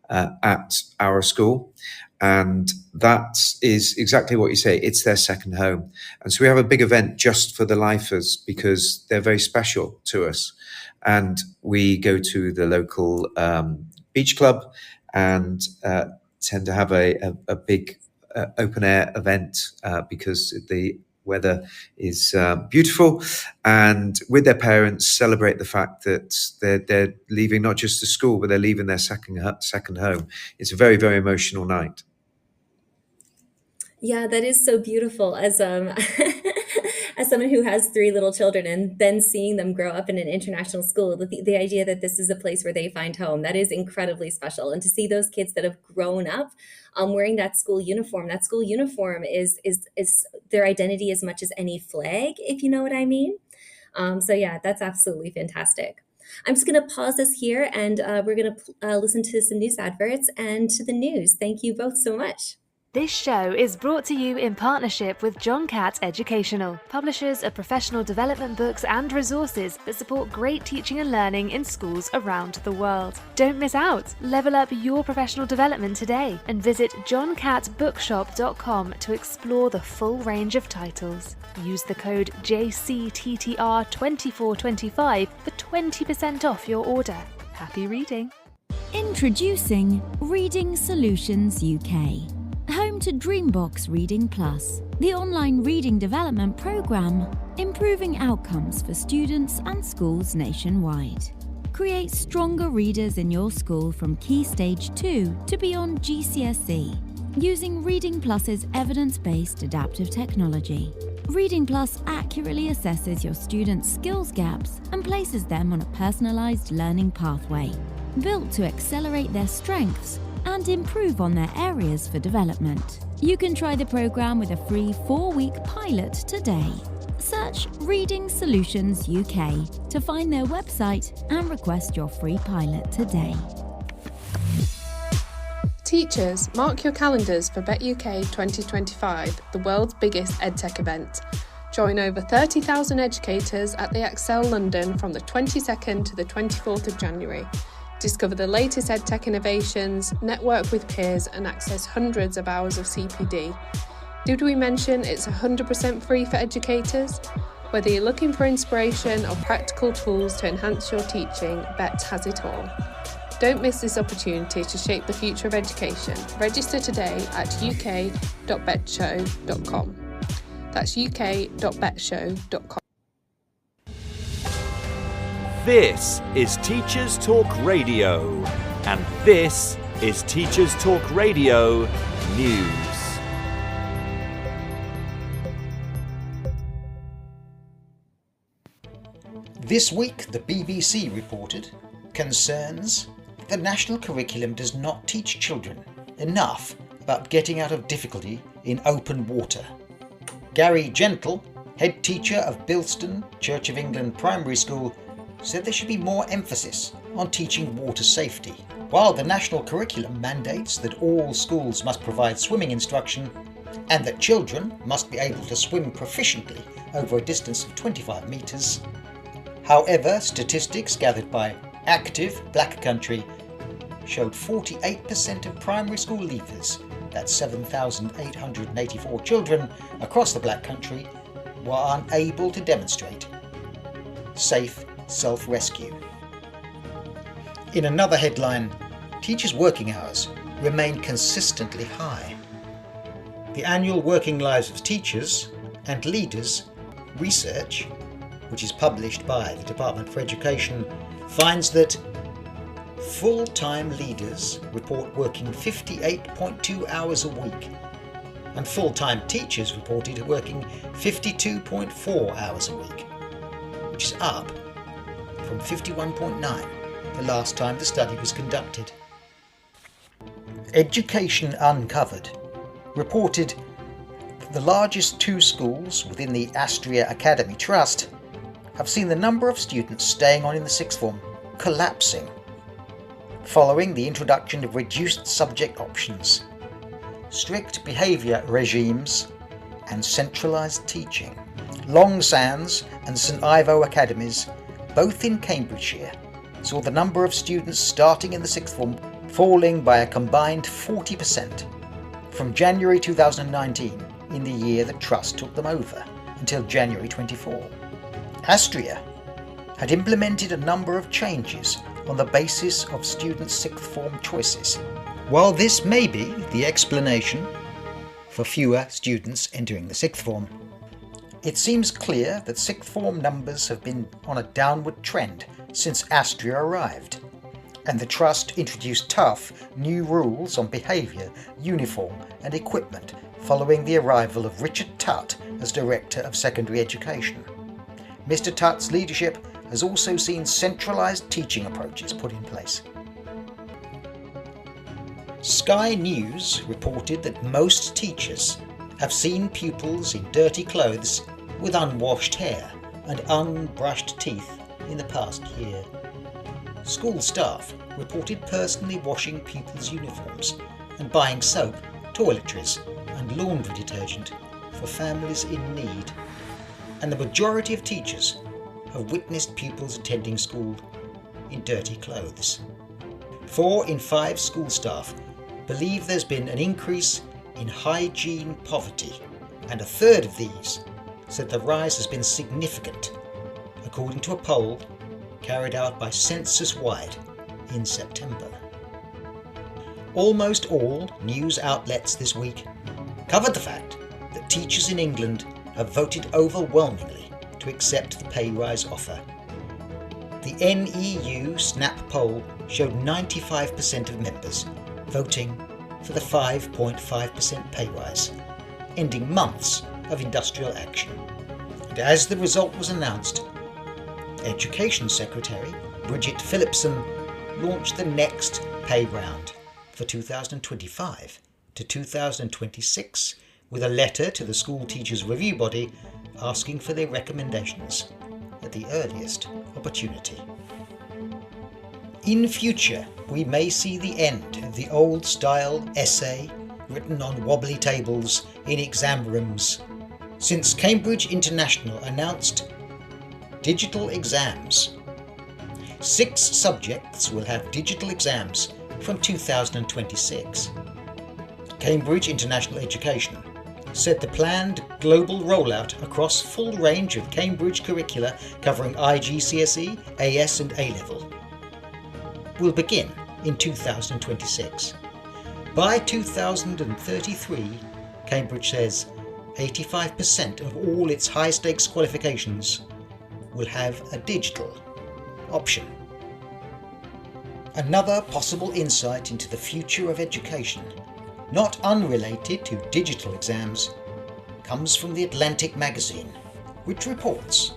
at our school. And that is exactly what you say. It's their second home. And so we have a big event just for the lifers because they're very special to us. And we go to the local beach club and tend to have a big open air event because the weather is beautiful, and with their parents celebrate the fact that they're leaving not just the school, but they're leaving their second home. It's a very, very emotional night. Yeah, that is so beautiful. As as someone who has 3 little children and then seeing them grow up in an international school, the idea that this is a place where they find home, that is incredibly special. And to see those kids that have grown up wearing that school uniform is their identity as much as any flag, if you know what I mean. So yeah, that's absolutely fantastic. I'm just going to pause this here, and we're going to listen to some news adverts and to the news. Thank you both so much. This show is brought to you in partnership with John Catt Educational, publishers of professional development books and resources that support great teaching and learning in schools around the world. Don't miss out. Level up your professional development today and visit johncattbookshop.com to explore the full range of titles. Use the code JCTTR2425 for 20% off your order. Happy reading. Introducing Reading Solutions UK. Home to Dreambox Reading Plus, the online reading development program, improving outcomes for students and schools nationwide. Create stronger readers in your school from Key Stage 2 to beyond GCSE, using Reading Plus's evidence-based adaptive technology. Reading Plus accurately assesses your students' skills gaps and places them on a personalised learning pathway, built to accelerate their strengths and improve on their areas for development. You can try the program with a free 4-week pilot today. Search Reading Solutions UK to find their website and request your free pilot today. Teachers, mark your calendars for Bet UK 2025, the world's biggest EdTech event. Join over 30,000 educators at the Excel London from the 22nd to the 24th of January. Discover the latest EdTech innovations, network with peers and access hundreds of hours of CPD. Did we mention it's 100% free for educators? Whether you're looking for inspiration or practical tools to enhance your teaching, Bet has it all. Don't miss this opportunity to shape the future of education. Register today at uk.betshow.com. That's uk.betshow.com. This is Teachers Talk Radio, and this is Teachers Talk Radio News. This week, the BBC reported concerns that the national curriculum does not teach children enough about getting out of difficulty in open water. Gary Gentle, head teacher of Bilston Church of England Primary School, said there should be more emphasis on teaching water safety. While the national curriculum mandates that all schools must provide swimming instruction and that children must be able to swim proficiently over a distance of 25 metres, however, statistics gathered by Active Black Country showed 48% of primary school leavers, that's 7,884 children across the Black Country, were unable to demonstrate safe self-rescue. In another headline, teachers' working hours remain consistently high. The annual Working Lives of Teachers and Leaders research, which is published by the Department for Education, finds that full-time leaders report working 58.2 hours a week, and full-time teachers reported working 52.4 hours a week, which is up from 51.9 the last time the study was conducted. Education Uncovered reported that the largest two schools within the Astria Academy Trust have seen the number of students staying on in the sixth form collapsing following the introduction of reduced subject options, strict behaviour regimes and centralised teaching. Long Sands and St Ivo Academies, both in Cambridgeshire, saw the number of students starting in the sixth form falling by a combined 40% from January 2019, in the year the Trust took them over, until January 24. Astria had implemented a number of changes on the basis of students' sixth form choices. While this may be the explanation for fewer students entering the sixth form, it seems clear that sixth form numbers have been on a downward trend since Astria arrived, and the Trust introduced tough new rules on behaviour, uniform and equipment following the arrival of Richard Tutt as Director of Secondary Education. Mr Tutt's leadership has also seen centralised teaching approaches put in place. Sky News reported that most teachers have seen pupils in dirty clothes with unwashed hair and unbrushed teeth in the past year. School staff reported personally washing pupils' uniforms and buying soap, toiletries and laundry detergent for families in need. And the majority of teachers have witnessed pupils attending school in dirty clothes. 4 in 5 school staff believe there's been an increase in hygiene poverty, and a third of these said the rise has been significant, according to a poll carried out by Census Wide in September. Almost all news outlets this week covered the fact that teachers in England have voted overwhelmingly to accept the pay rise offer. The NEU Snap poll showed 95% of members voting for the 5.5% pay rise, ending months of industrial action. And as the result was announced, Education Secretary Bridget Phillipson launched the next pay round for 2025 to 2026 with a letter to the School Teachers Review Body asking for their recommendations at the earliest opportunity. In future, we may see the end of the old-style essay written on wobbly tables in exam rooms, since Cambridge International announced digital exams. 6 subjects will have digital exams from 2026. Cambridge International Education said the planned global rollout across full range of Cambridge curricula covering IGCSE, AS and A-level will begin in 2026. By 2033, Cambridge says 85% of all its high-stakes qualifications will have a digital option. Another possible insight into the future of education, not unrelated to digital exams, comes from The Atlantic magazine, which reports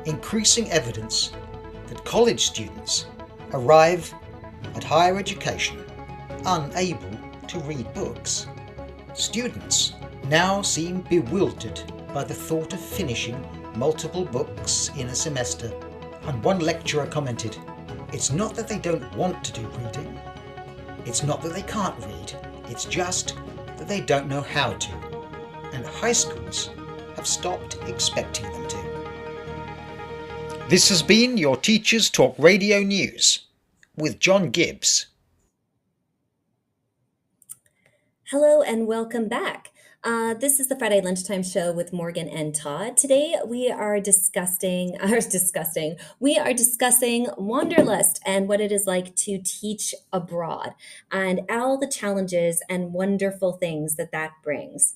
increasing evidence that college students arrive at higher education unable to read books. Students now seem bewildered by the thought of finishing multiple books in a semester, and one lecturer commented, "It's not that they don't want to do reading, it's not that they can't read, it's just that they don't know how to, and high schools have stopped expecting them to." This has been your Teachers Talk Radio News with John Gibbs. Hello and welcome back. This is the Friday Lunchtime Show with Morgan and Todd. Today we are discussing Wanderlust and what it is like to teach abroad and all the challenges and wonderful things that that brings.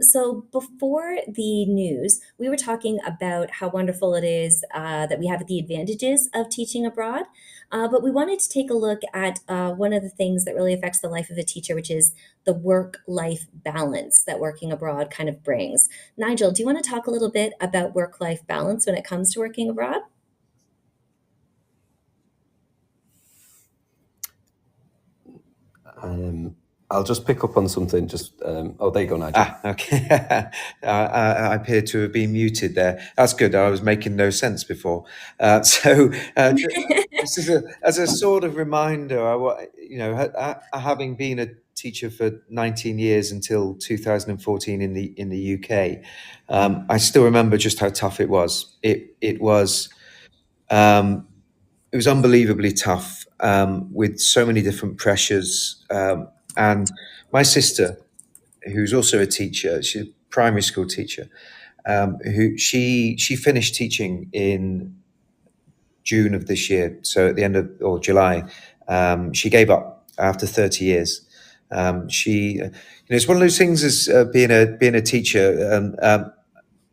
So before the news, we were talking about how wonderful it is that we have the advantages of teaching abroad, but we wanted to take a look at one of the things that really affects the life of a teacher, which is the work-life balance that working abroad kind of brings. Nigel, do you want to talk a little bit about work-life balance when it comes to working abroad? I'll just pick up on something. There you go, Nigel. Okay. I appear to have been muted there. That's good. I was making no sense before. This is as a sort of reminder. Having been a teacher for 19 years until 2014 in the UK, I still remember just how tough it was. It was unbelievably tough, with so many different pressures. And my sister, who's also a teacher, she's a primary school teacher, who she finished teaching in June of this year. So at the end of, or July, she gave up after 30 years. It's one of those things as being a teacher.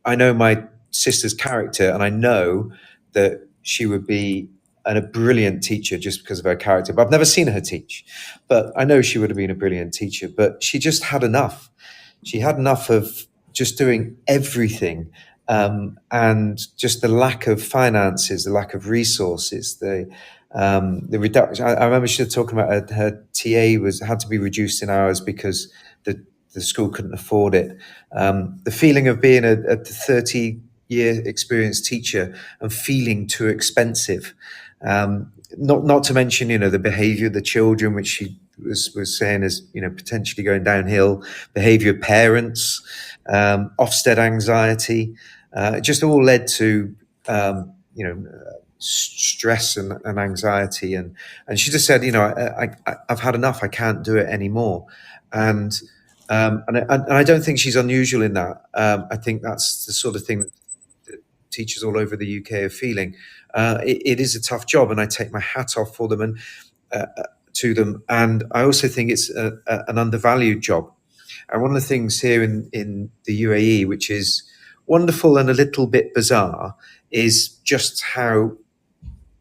I know my sister's character, and I know that she would be a brilliant teacher just because of her character. But I've never seen her teach. But I know she would have been a brilliant teacher. But she just had enough. She had enough of just doing everything, and just the lack of finances, the lack of resources, the reduction. I remember she was talking about her TA had to be reduced in hours because the school couldn't afford it. The feeling of being a 30-year experienced teacher and feeling too expensive. Not to mention, the behaviour of the children, which she was saying is, potentially going downhill. Behaviour of parents, Ofsted anxiety, it just all led to, stress and anxiety. And she just said, I've had enough. I can't do it anymore. And I don't think she's unusual in that. I think that's the sort of thing that teachers all over the UK are feeling. It is a tough job, and I take my hat off for them and to them. And I also think it's an undervalued job. And one of the things here in the UAE, which is wonderful and a little bit bizarre, is just how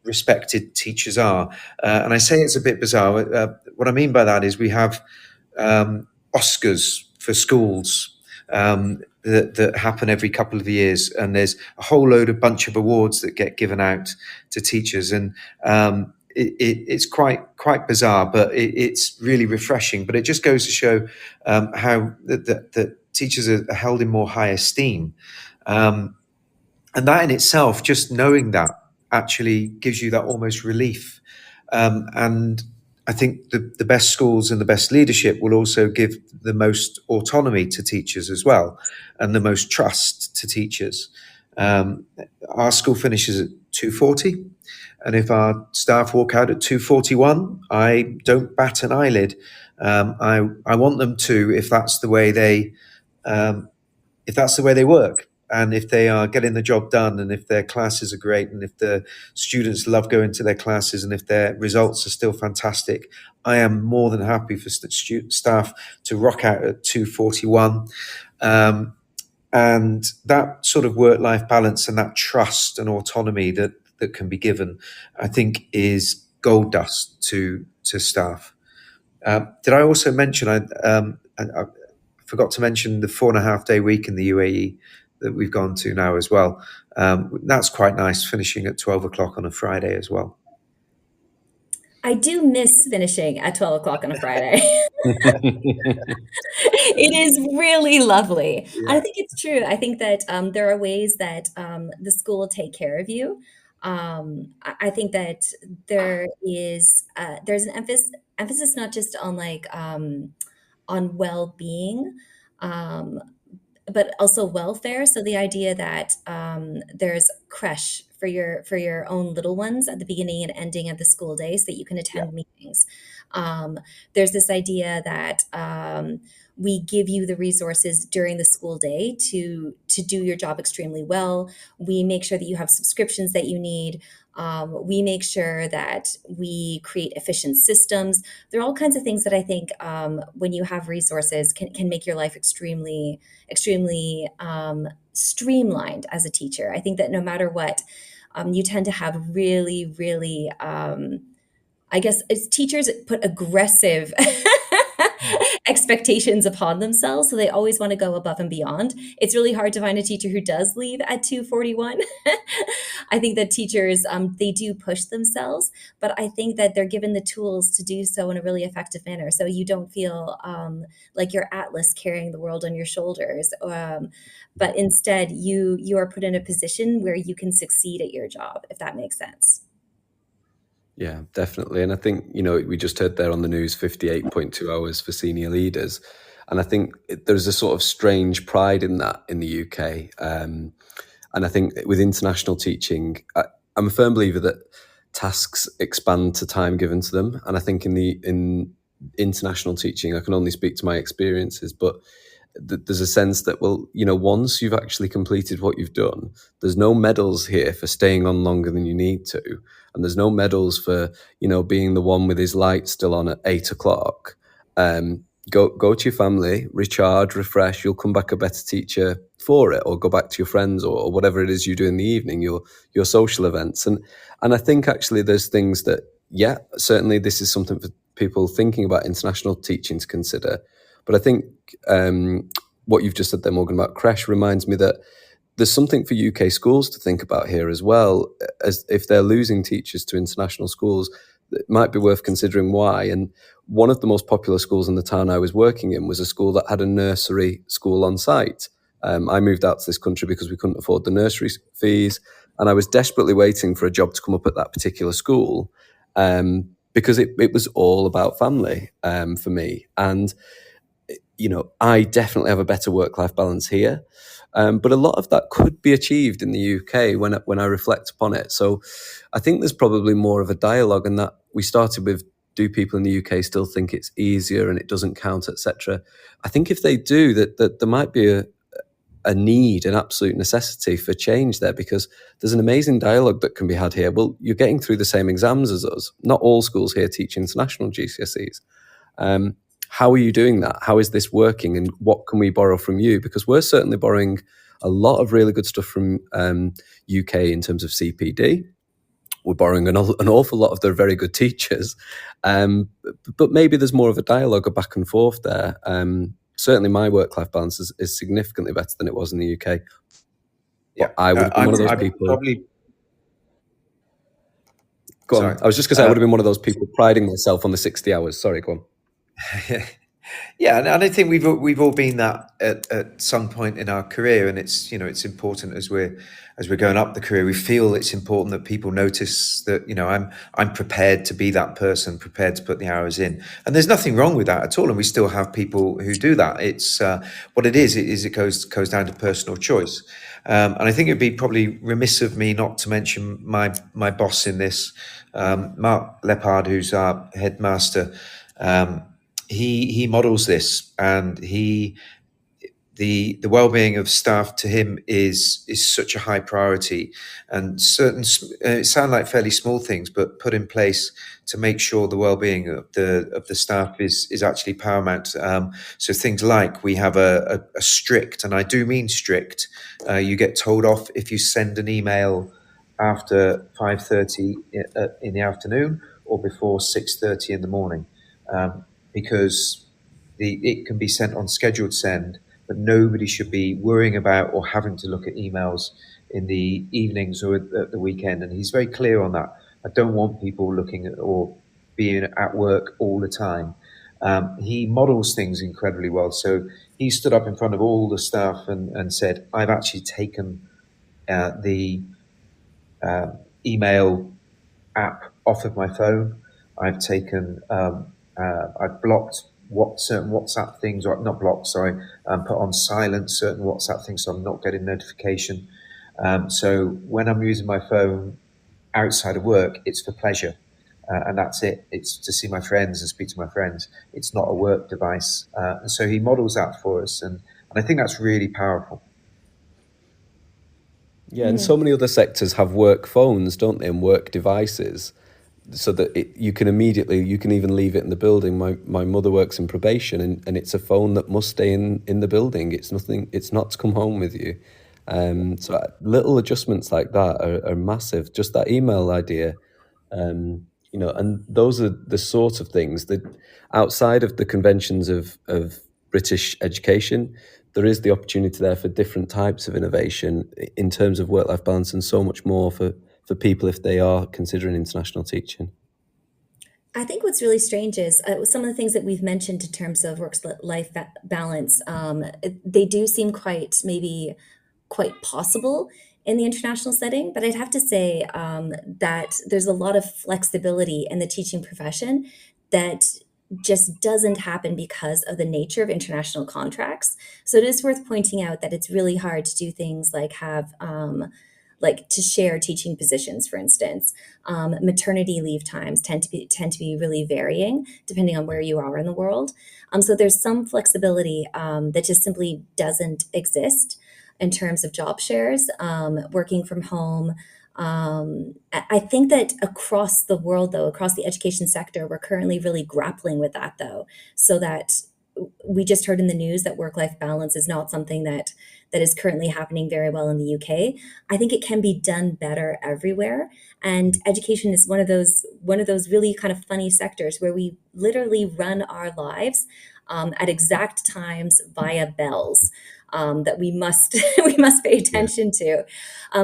respected teachers are. And I say it's a bit bizarre. What I mean by that is we have Oscars for schools that happen every couple of years, and there's a whole bunch of awards that get given out to teachers, and it's quite bizarre, but it's really refreshing. But it just goes to show how that teachers are held in more high esteem. And that in itself, just knowing that, actually gives you that almost relief. And I think the best schools and the best leadership will also give the most autonomy to teachers as well, and the most trust to teachers. Our school finishes at 2:40, and if our staff walk out at 2:41, I don't bat an eyelid. I want them to, if that's the way they work, and if they are getting the job done, and if their classes are great, and if the students love going to their classes, and if their results are still fantastic, I am more than happy for staff to rock out at 2:41. And that sort of work-life balance and that trust and autonomy that can be given, I think, is gold dust to staff. Did I also mention, I forgot to mention the 4.5-day week in the UAE that we've gone to now as well. That's quite nice, finishing at 12 o'clock on a Friday as well. I do miss finishing at 12 o'clock on a Friday. It is really lovely. Yeah. I think it's true. I think that there are ways that the school will take care of you. I think that there's an emphasis not just on like on well-being, but also welfare. So the idea that there's creche for your own little ones at the beginning and ending of the school day, so that you can attend meetings. There's this idea that we give you the resources during the school day to do your job extremely well. We make sure that you have subscriptions that you need. We make sure that we create efficient systems. There are all kinds of things that I think when you have resources can make your life extremely streamlined as a teacher. I think that no matter what, you tend to have really, really, I guess as teachers put aggressive expectations upon themselves. So they always want to go above and beyond. It's really hard to find a teacher who does leave at 2:41. I think that teachers, they do push themselves, but I think that they're given the tools to do so in a really effective manner. So you don't feel like you're Atlas carrying the world on your shoulders, but instead you are put in a position where you can succeed at your job, if that makes sense. Yeah, definitely. And I think, we just heard there on the news 58.2 hours for senior leaders. And I think there's a sort of strange pride in that in the UK. And I think with international teaching, I'm a firm believer that tasks expand to time given to them. And I think in international teaching, I can only speak to my experiences, but there's a sense that, once you've actually completed what you've done, there's no medals here for staying on longer than you need to. And there's no medals for, being the one with his light still on at 8 o'clock. Go to your family, recharge, refresh. You'll come back a better teacher for it, or go back to your friends, or whatever it is you do in the evening, your social events. And I think actually there's things that, certainly this is something for people thinking about international teaching to consider. But I think what you've just said there, Morgan, about creche reminds me that there's something for UK schools to think about here as well. As if they're losing teachers to international schools, it might be worth considering why. And one of the most popular schools in the town I was working in was a school that had a nursery school on site. I moved out to this country because we couldn't afford the nursery fees, and I was desperately waiting for a job to come up at that particular school because it was all about family for me. And I definitely have a better work-life balance here. But a lot of that could be achieved in the UK when I reflect upon it. So I think there's probably more of a dialogue, and that we started with, do people in the UK still think it's easier and it doesn't count, etc. I think if they do, that there might be a need, an absolute necessity for change there, because there's an amazing dialogue that can be had here. Well, you're getting through the same exams as us. Not all schools here teach international GCSEs. How are you doing that? How is this working? And what can we borrow from you? Because we're certainly borrowing a lot of really good stuff from UK in terms of CPD. We're borrowing an awful lot of their very good teachers. But maybe there's more of a dialogue, a back and forth there. Certainly my work-life balance is significantly better than it was in the UK. Yeah, I would be one of those people. Go on. I was just going to say I would have been one of those people priding myself on the 60 hours. Sorry, go on. Yeah, and I think we've all been that at some point in our career, and it's it's important as we're going up the career. We feel it's important that people notice that I'm prepared to be that person, prepared to put the hours in, and there's nothing wrong with that at all. And we still have people who do that. It's what it is. It goes down to personal choice, and I think it'd be probably remiss of me not to mention my boss in this, Mark Lepard, who's our headmaster. He models this, and the well-being of staff to him is such a high priority, and certain it sound like fairly small things, but put in place to make sure the well-being of the staff is actually paramount. So things like we have a strict, and I do mean strict, you get told off if you send an email after 5:30 in the afternoon or before 6:30 in the morning, because it can be sent on scheduled send, but nobody should be worrying about or having to look at emails in the evenings or at the weekend. And he's very clear on that. I don't want people looking at or being at work all the time. He models things incredibly well. So he stood up in front of all the staff and said, I've actually taken the email app off of my phone. I've taken, I've blocked certain WhatsApp things, or not blocked, sorry, put on silent certain WhatsApp things so I'm not getting notification. So when I'm using my phone outside of work, it's for pleasure. And that's it. It's to see my friends and speak to my friends. It's not a work device. And so he models that for us. And I think that's really powerful. Yeah, and so many other sectors have work phones, don't they, and work devices, so that you can even leave it in the building. My mother works in probation, and it's a phone that must stay in the building. It's not to come home with you. So little adjustments like that are massive. Just that email idea, and those are the sort of things that, outside of the conventions of British education, there is the opportunity there for different types of innovation in terms of work-life balance, and so much more for people if they are considering international teaching. I think what's really strange is some of the things that we've mentioned in terms of work-life balance. They do seem quite possible in the international setting, but I'd have to say that there's a lot of flexibility in the teaching profession that just doesn't happen because of the nature of international contracts. So it is worth pointing out that it's really hard to do things like have like to share teaching positions, for instance. Maternity leave times tend to be really varying depending on where you are in the world. So there's some flexibility that just simply doesn't exist in terms of job shares, working from home. I think that across the world, though, across the education sector, we're currently really grappling with that, though, so that we just heard in the news that work-life balance is not something that is currently happening very well in the UK. I think it can be done better everywhere, and education is one of those really kind of funny sectors where we literally run our lives at exact times via bells that we must we must pay attention to.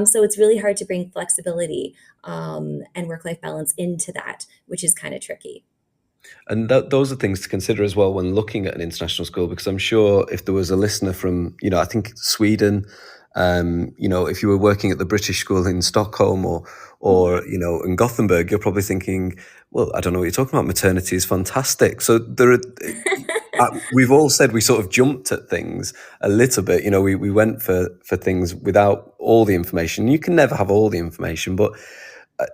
So it's really hard to bring flexibility and work-life balance into that, which is kind of tricky. And those are things to consider as well when looking at an international school, because I'm sure if there was a listener from, I think Sweden, if you were working at the British school in Stockholm or in Gothenburg, you're probably thinking, well, I don't know what you're talking about. Maternity is fantastic. So there are, we've all said we sort of jumped at things a little bit. We went for things without all the information. You can never have all the information, but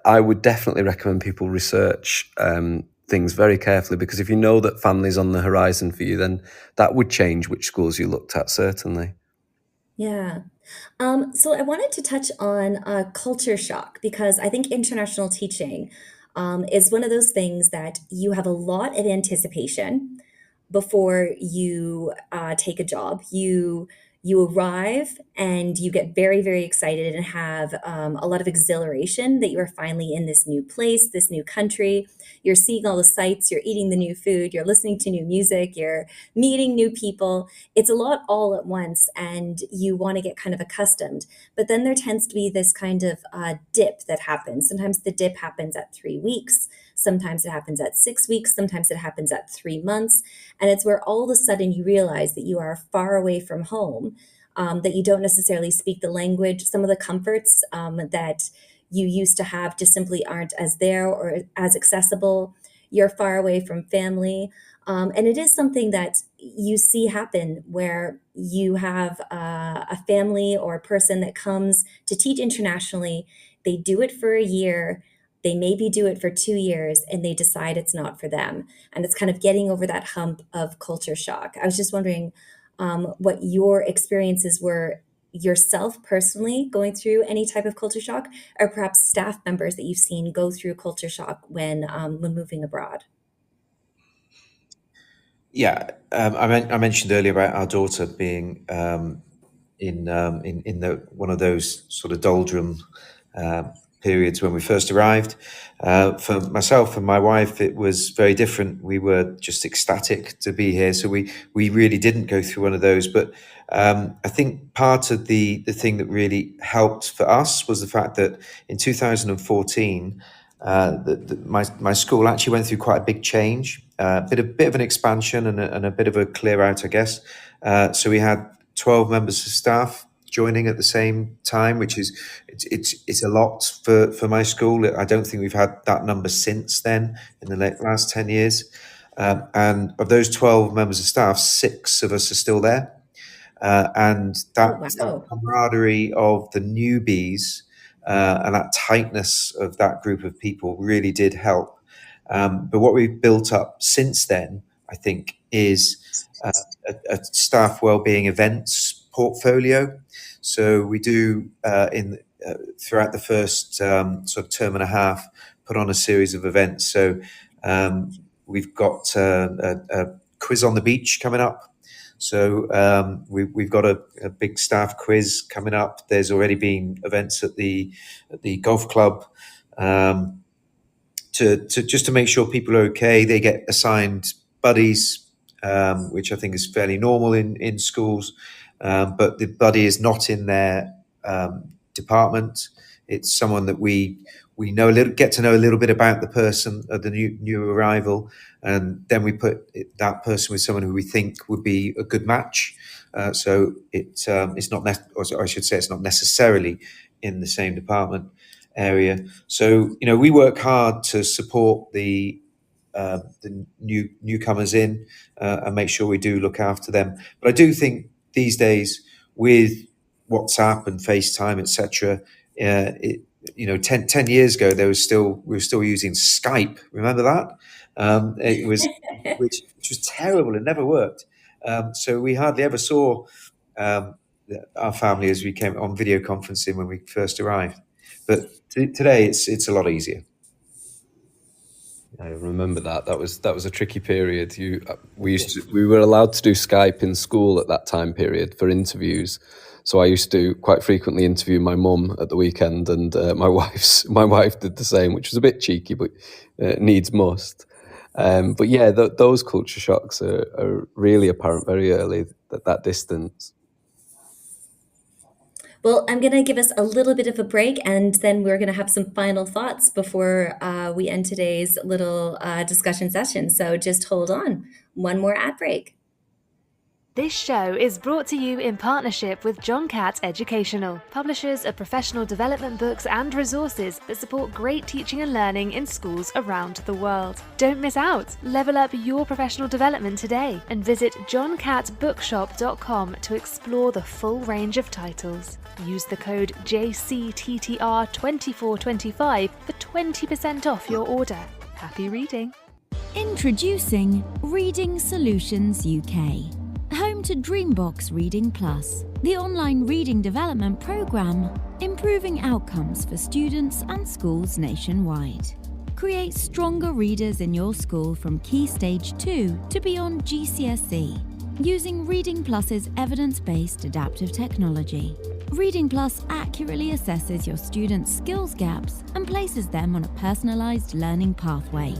I would definitely recommend people research things very carefully, because if you know that family's on the horizon for you, then that would change which schools you looked at, certainly. Yeah. So I wanted to touch on culture shock, because I think international teaching is one of those things that you have a lot of anticipation before you take a job. You arrive and you get very, very excited and have a lot of exhilaration that you are finally in this new place, this new country. You're seeing all the sights, you're eating the new food, you're listening to new music, you're meeting new people. It's a lot all at once, and you want to get kind of accustomed. But then there tends to be this kind of dip that happens. Sometimes the dip happens at 3 weeks. Sometimes it happens at 6 weeks, sometimes it happens at 3 months. And it's where all of a sudden you realize that you are far away from home, that you don't necessarily speak the language. Some of the comforts that you used to have just simply aren't as there or as accessible. You're far away from family. And it is something that you see happen where you have a family or a person that comes to teach internationally. They do it for a year, they maybe do it for 2 years, and they decide it's not for them. And it's kind of getting over that hump of culture shock. I was just wondering what your experiences were yourself personally going through any type of culture shock, or perhaps staff members that you've seen go through culture shock when moving abroad. Yeah, I mentioned earlier about our daughter being in the one of those sort of doldrum periods when we first arrived. For myself and my wife, it was very different. We were just ecstatic to be here, so we really didn't go through one of those. But I think part of the thing that really helped for us was the fact that in 2014. My school actually went through quite a big change, a bit of an expansion and a bit of a clear out, I guess. So we had 12 members of staff joining at the same time, which is it's a lot for my school. I don't think we've had that number since then in the last 10 years. And of those 12 members of staff, 6 of us are still there. And that camaraderie of the newbies and that tightness of that group of people really did help. But what we've built up since then, I think, is a staff wellbeing events portfolio. So we do throughout the first sort of term and a half, put on a series of events. So we've got a quiz on the beach coming up. So we've got a big staff quiz coming up. There's already been events at the golf club to make sure people are okay. They get assigned buddies, which I think is fairly normal in schools. But the buddy is not in their department. It's someone that we know get to know a little bit about the person, the new arrival, and then we put that person with someone who we think would be a good match. So it's not, or I should say, it's not necessarily in the same department area. So we work hard to support the newcomers in and make sure we do look after them. But I do think these days with WhatsApp and FaceTime, etc. 10 years ago, we were still using Skype. Remember that? It was, which was terrible. It never worked. So we hardly ever saw our family as we came on video conferencing when we first arrived. But today, it's a lot easier. I remember that. That was a tricky period. We were allowed to do Skype in school at that time period for interviews. So I used to quite frequently interview my mum at the weekend, and my wife did the same, which was a bit cheeky, but needs must. But yeah, those culture shocks are really apparent very early, that distance. Well, I'm going to give us a little bit of a break, and then we're going to have some final thoughts before we end today's little discussion session. So just hold on. One more ad break. This show is brought to you in partnership with John Catt Educational, publishers of professional development books and resources that support great teaching and learning in schools around the world. Don't miss out. Level up your professional development today and visit johncattbookshop.com to explore the full range of titles. Use the code JCTTR2425 for 20% off your order. Happy reading. Introducing Reading Solutions UK. Home to Dreambox Reading Plus, the online reading development programme, improving outcomes for students and schools nationwide. Create stronger readers in your school from Key Stage 2 to beyond GCSE, using Reading Plus's evidence-based adaptive technology. Reading Plus accurately assesses your students' skills gaps and places them on a personalised learning pathway,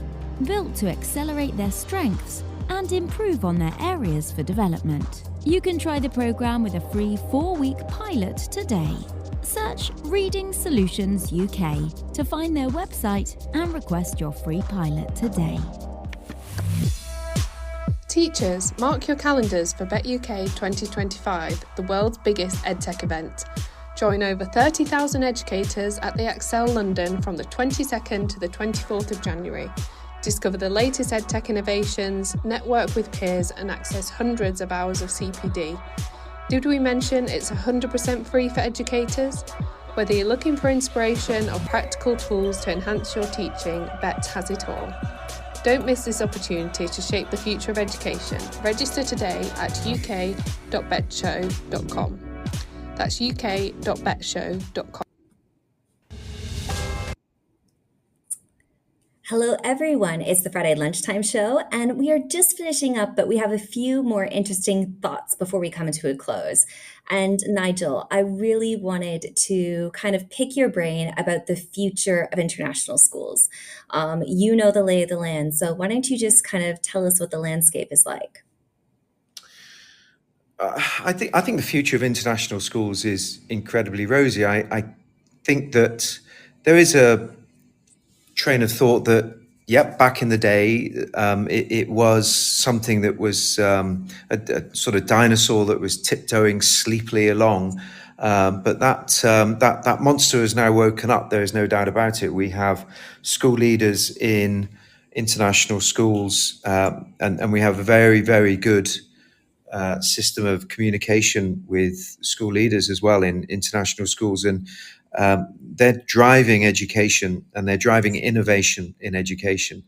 built to accelerate their strengths and improve on their areas for development. You can try the programme with a free 4-week pilot today. Search Reading Solutions UK to find their website and request your free pilot today. Teachers, mark your calendars for Bet UK 2025, the world's biggest EdTech event. Join over 30,000 educators at the Excel London from the 22nd to the 24th of January. Discover the latest EdTech innovations, network with peers and access hundreds of hours of CPD. Did we mention it's 100% free for educators? Whether you're looking for inspiration or practical tools to enhance your teaching, Bet has it all. Don't miss this opportunity to shape the future of education. Register today at uk.betshow.com. That's uk.betshow.com. Hello, everyone. It's the Friday Lunchtime Show, and we are just finishing up, but we have a few more interesting thoughts before we come into a close. And Nigel, I really wanted to kind of pick your brain about the future of international schools. You know the lay of the land, so why don't you just kind of tell us what the landscape is like? I think the future of international schools is incredibly rosy. I think that there is a train of thought that, back in the day, it was something that was a sort of dinosaur that was tiptoeing sleepily along. But that monster has now woken up. There is no doubt about it. We have school leaders in international schools, and we have a very, very good system of communication with school leaders as well in international schools. And they're driving education and they're driving innovation in education.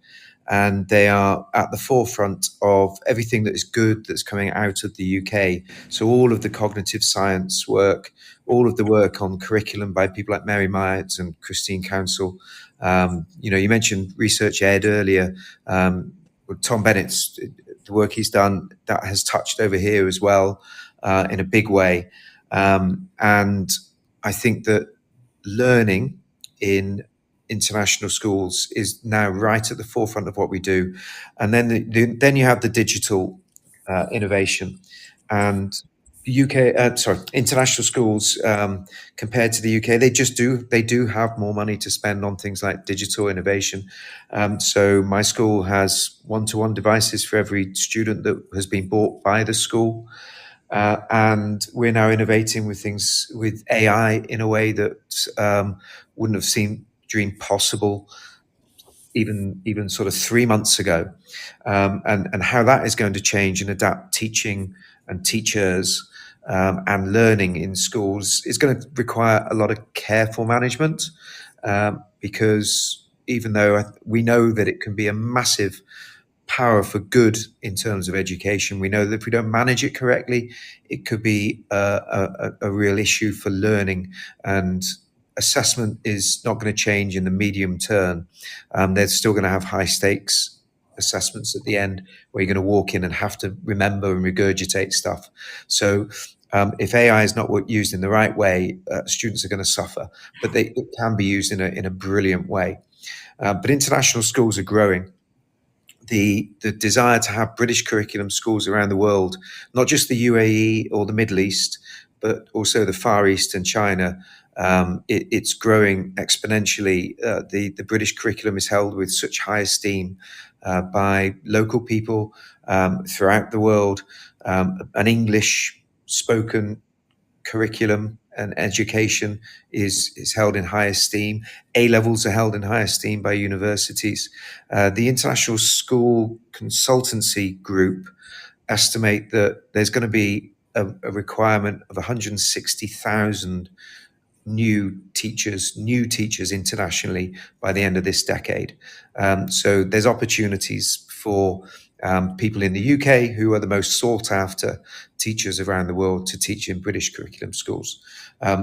And they are at the forefront of everything that is good that's coming out of the UK. So all of the cognitive science work, all of the work on curriculum by people like Mary Myers and Christine Council. You mentioned Research Ed earlier. Tom Bennett's the work he's done, that has touched over here as well in a big way. And I think that learning in international schools is now right at the forefront of what we do. And then you have the digital innovation. And international schools compared to the UK, they do have more money to spend on things like digital innovation. So my school has one-to-one devices for every student that has been bought by the school. And we're now innovating with things with AI in a way that wouldn't have dreamed possible even sort of 3 months ago. And how that is going to change and adapt teaching and teachers and learning in schools is going to require a lot of careful management, because even though we know that it can be a massive power for good in terms of education, we know that if we don't manage it correctly, it could be a real issue for learning. And assessment is not going to change in the medium term. They're still going to have high stakes assessments at the end where you're going to walk in and have to remember and regurgitate stuff. So if AI is not used in the right way, students are going to suffer, but it can be used in a brilliant way. But international schools are growing. The desire to have British curriculum schools around the world, not just the UAE or the Middle East, but also the Far East and China, it's growing exponentially. The British curriculum is held with such high esteem by local people throughout the world. An English spoken curriculum and education is held in high esteem. A-levels are held in high esteem by universities. The International School Consultancy Group estimate that there's going to be a requirement of 160,000 new teachers internationally by the end of this decade. So there's opportunities for people in the UK who are the most sought after teachers around the world to teach in British curriculum schools.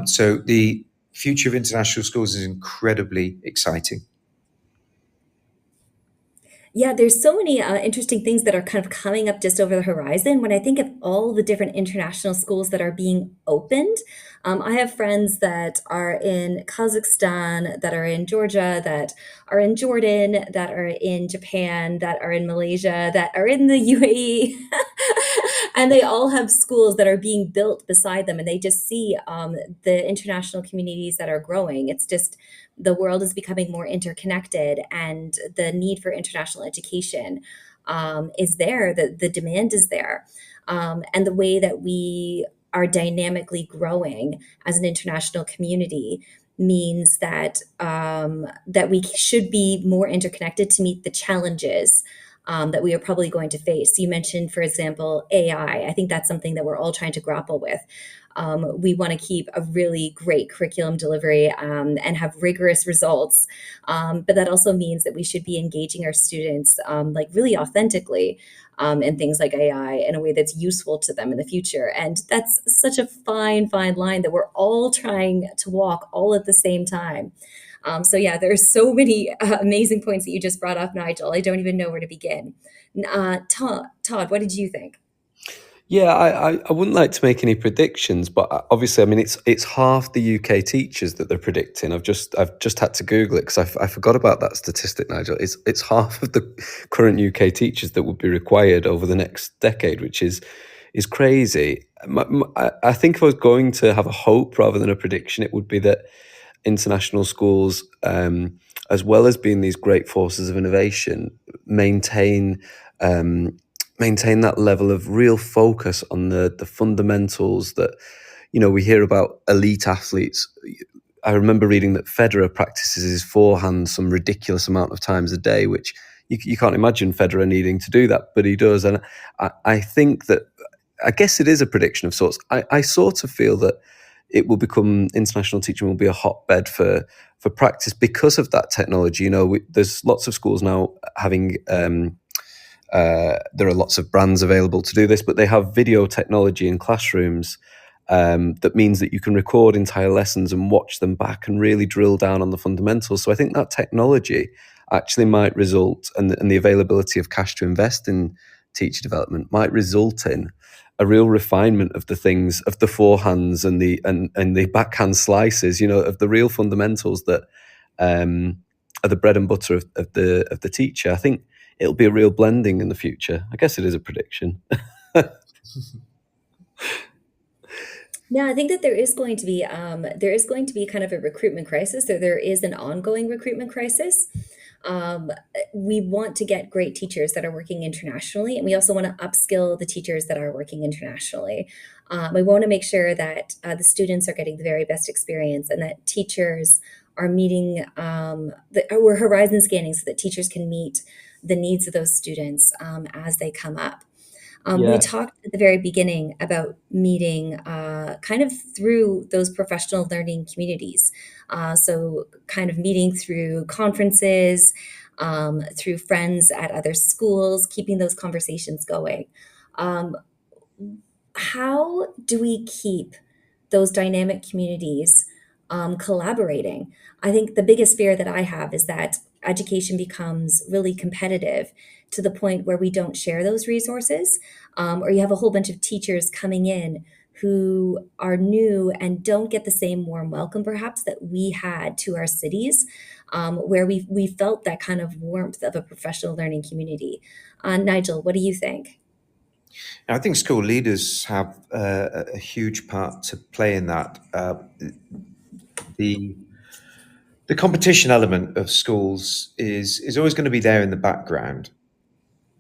So the future of international schools is incredibly exciting. Yeah, there's so many interesting things that are kind of coming up just over the horizon. When I think of all the different international schools that are being opened, I have friends that are in Kazakhstan, that are in Georgia, that are in Jordan, that are in Japan, that are in Malaysia, that are in the UAE. And they all have schools that are being built beside them, and they just see the international communities that are growing. It's just the world is becoming more interconnected, and the need for international education is there. The demand is there, and the way that we are dynamically growing as an international community means that that we should be more interconnected to meet the challenges that we are probably going to face. You mentioned, for example, AI. I think that's something that we're all trying to grapple with. We want to keep a really great curriculum delivery and have rigorous results. But that also means that we should be engaging our students like really authentically in things like AI in a way that's useful to them in the future. And that's such a fine, fine line that we're all trying to walk all at the same time. So yeah, there's so many amazing points that you just brought up, Nigel. I don't even know where to begin. Todd, what did you think? Yeah, I wouldn't like to make any predictions, but obviously, I mean, it's half the UK teachers that they're predicting. I've just had to Google it because I forgot about that statistic, Nigel. It's half of the current UK teachers that would be required over the next decade, which is crazy. I think if I was going to have a hope rather than a prediction, it would be that international schools, as well as being these great forces of innovation, maintain that level of real focus on the fundamentals that, we hear about elite athletes. I remember reading that Federer practices his forehand some ridiculous amount of times a day, which you can't imagine Federer needing to do that, but he does. And I think that, I guess it is a prediction of sorts. I sort of feel that international teaching will be a hotbed for practice because of that technology. There's lots of schools now having, there are lots of brands available to do this, but they have video technology in classrooms that means that you can record entire lessons and watch them back and really drill down on the fundamentals. So I think that technology actually might result, and the availability of cash to invest in teacher development might result in a real refinement of the things, of the forehands and the backhand slices, of the real fundamentals that are the bread and butter of the teacher. I think it'll be a real blending in the future. I guess it is a prediction. Yeah, I think that there is going to be kind of a recruitment crisis. There is an ongoing recruitment crisis. We want to get great teachers that are working internationally, and we also want to upskill the teachers that are working internationally. We want to make sure that the students are getting the very best experience, and that teachers are meeting, we're horizon scanning so that teachers can meet the needs of those students as they come up. We talked at the very beginning about meeting kind of through those professional learning communities. So kind of meeting through conferences, through friends at other schools, keeping those conversations going. How do we keep those dynamic communities collaborating? I think the biggest fear that I have is that education becomes really competitive to the point where we don't share those resources, or you have a whole bunch of teachers coming in who are new and don't get the same warm welcome perhaps that we had to our cities, where we felt that kind of warmth of a professional learning community. Nigel, what do you think? I think school leaders have a huge part to play in that. The competition element of schools is always going to be there in the background.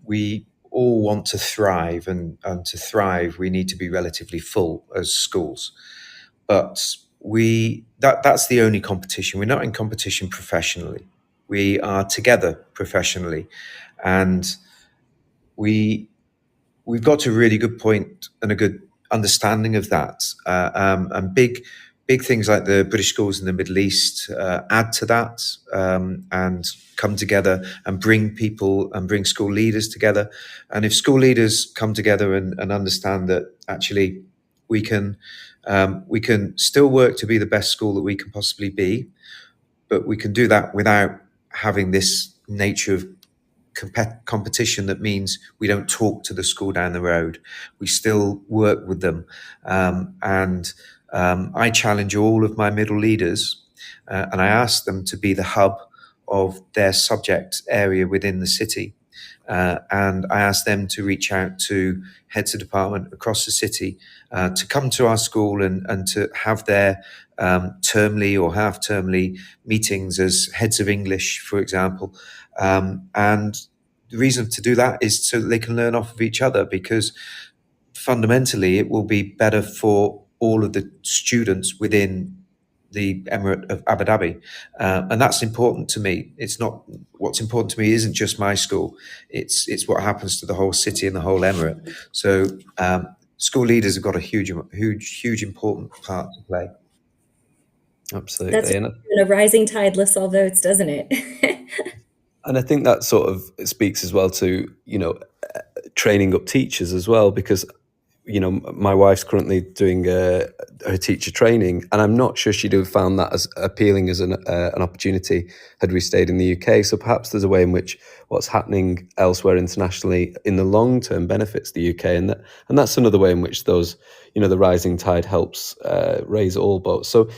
We all want to thrive, and to thrive, we need to be relatively full as schools. But that's the only competition. We're not in competition professionally. We are together professionally, and we've got a really good point and a good understanding of that. And big things like the British schools in the Middle East add to that, and come together and bring people and bring school leaders together. And if school leaders come together and understand that actually we can still work to be the best school that we can possibly be, but we can do that without having this nature of competition that means we don't talk to the school down the road. We still work with them. I challenge all of my middle leaders, and I ask them to be the hub of their subject area within the city. and I asked them to reach out to heads of department across the city to come to our school and to have their termly or half-termly meetings as heads of English, for example. And the reason to do that is so that they can learn off of each other, because fundamentally it will be better for all of the students within the Emirate of Abu Dhabi. And that's important to me. It's not, what's important to me isn't just my school, it's what happens to the whole city and the whole Emirate. So school leaders have got a huge important part to play. Absolutely. That's a rising tide lifts all boats, doesn't it? And I think that sort of speaks as well to, training up teachers as well, because, my wife's currently doing her teacher training, and I'm not sure she'd have found that as appealing as an opportunity had we stayed in the UK. So perhaps there's a way in which what's happening elsewhere internationally in the long term benefits the UK, and that's another way in which those, the rising tide helps raise all boats. So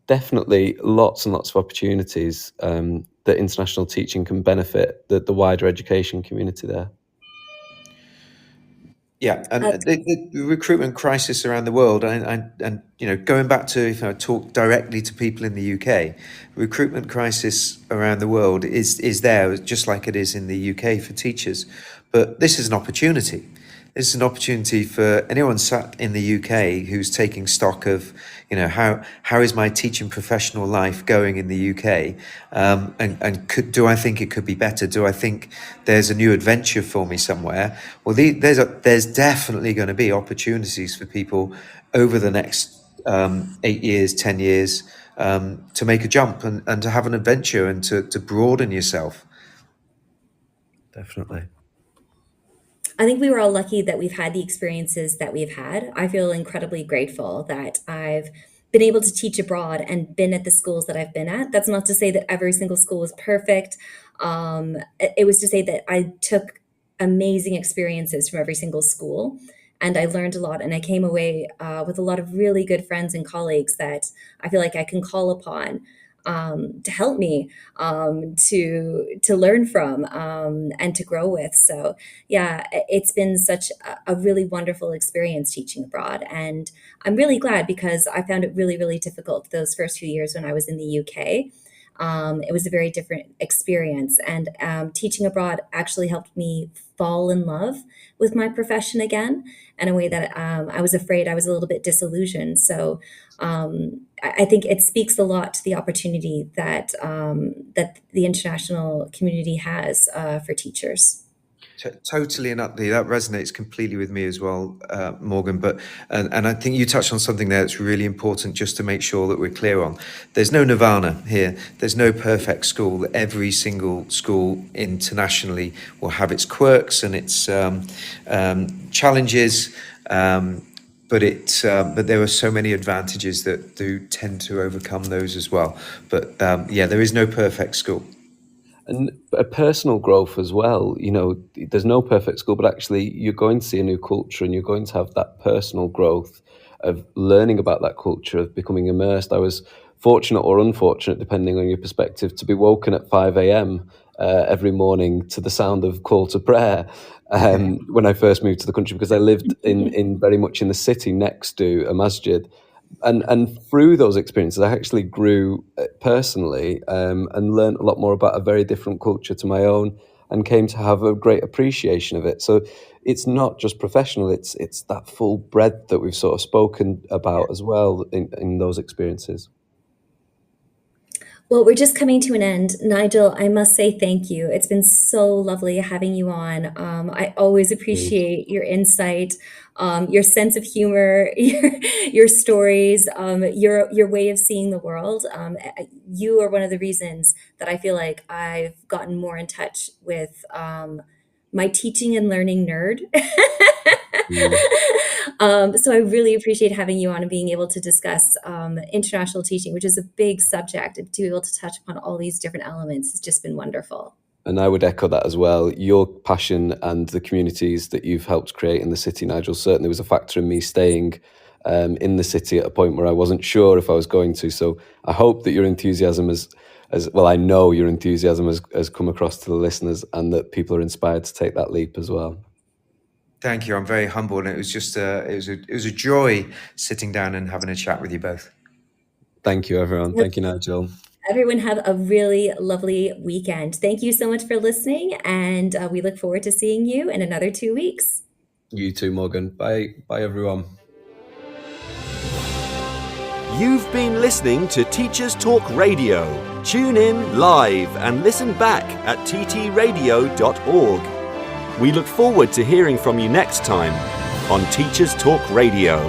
definitely lots and lots of opportunities that international teaching can benefit the wider education community there. Yeah, and the recruitment crisis around the world, and going back to, if I talk directly to people in the UK, recruitment crisis around the world is there, just like it is in the UK for teachers. But this is an opportunity. This is an opportunity for anyone sat in the UK who's taking stock of, how is my teaching professional life going in the UK, and do I think it could be better? Do I think there's a new adventure for me somewhere? Well, there's definitely going to be opportunities for people over the next 8 years, 10 years, to make a jump and to have an adventure and to broaden yourself. Definitely. I think we were all lucky that we've had the experiences that we've had. I feel incredibly grateful that I've been able to teach abroad and been at the schools that I've been at. That's not to say that every single school was perfect. It was to say that I took amazing experiences from every single school, and I learned a lot, and I came away with a lot of really good friends and colleagues that I feel like I can call upon to help me, to learn from, and to grow with. So yeah, it's been such a really wonderful experience teaching abroad, and I'm really glad, because I found it really, really difficult those first few years when I was in the UK. It was a very different experience, and teaching abroad actually helped me fall in love with my profession again in a way that I was afraid I was a little bit disillusioned. So I think it speaks a lot to the opportunity that that the international community has for teachers. Totally and utterly, that resonates completely with me as well, Morgan. But and I think you touched on something there that's really important, just to make sure that we're clear on. There's no nirvana here. There's no perfect school. Every single school internationally will have its quirks and its challenges. But there are so many advantages that do tend to overcome those as well. But there is no perfect school. And a personal growth as well. There's no perfect school, but actually you're going to see a new culture, and you're going to have that personal growth of learning about that culture, of becoming immersed. I was fortunate or unfortunate, depending on your perspective, to be woken at 5 a.m. Every morning to the sound of call to prayer when I first moved to the country, because I lived in very much in the city next to a masjid. And through those experiences, I actually grew personally, and learned a lot more about a very different culture to my own, and came to have a great appreciation of it. So it's not just professional, it's that full breadth that we've sort of spoken about as well in those experiences. Well, we're just coming to an end. Nigel, I must say thank you. It's been so lovely having you on. I always appreciate your insight, your sense of humor, your stories, your way of seeing the world. You are one of the reasons that I feel like I've gotten more in touch with my teaching and learning nerd. So I really appreciate having you on and being able to discuss international teaching, which is a big subject. To be able to touch upon all these different elements has just been wonderful. And I would echo that as well. Your passion and the communities that you've helped create in the city, Nigel, certainly was a factor in me staying in the city at a point where I wasn't sure if I was going to. So I hope that your enthusiasm has as well, I know your enthusiasm has come across to the listeners, and that people are inspired to take that leap as well. Thank you. I'm very humble, and it was just it was a joy sitting down and having a chat with you both. Thank you, everyone. Thank you, Nigel. Everyone have a really lovely weekend. Thank you so much for listening, and we look forward to seeing you in another 2 weeks. You too, Morgan. Bye, everyone. You've been listening to Teachers Talk Radio. Tune in live and listen back at ttradio.org. We look forward to hearing from you next time on Teachers Talk Radio.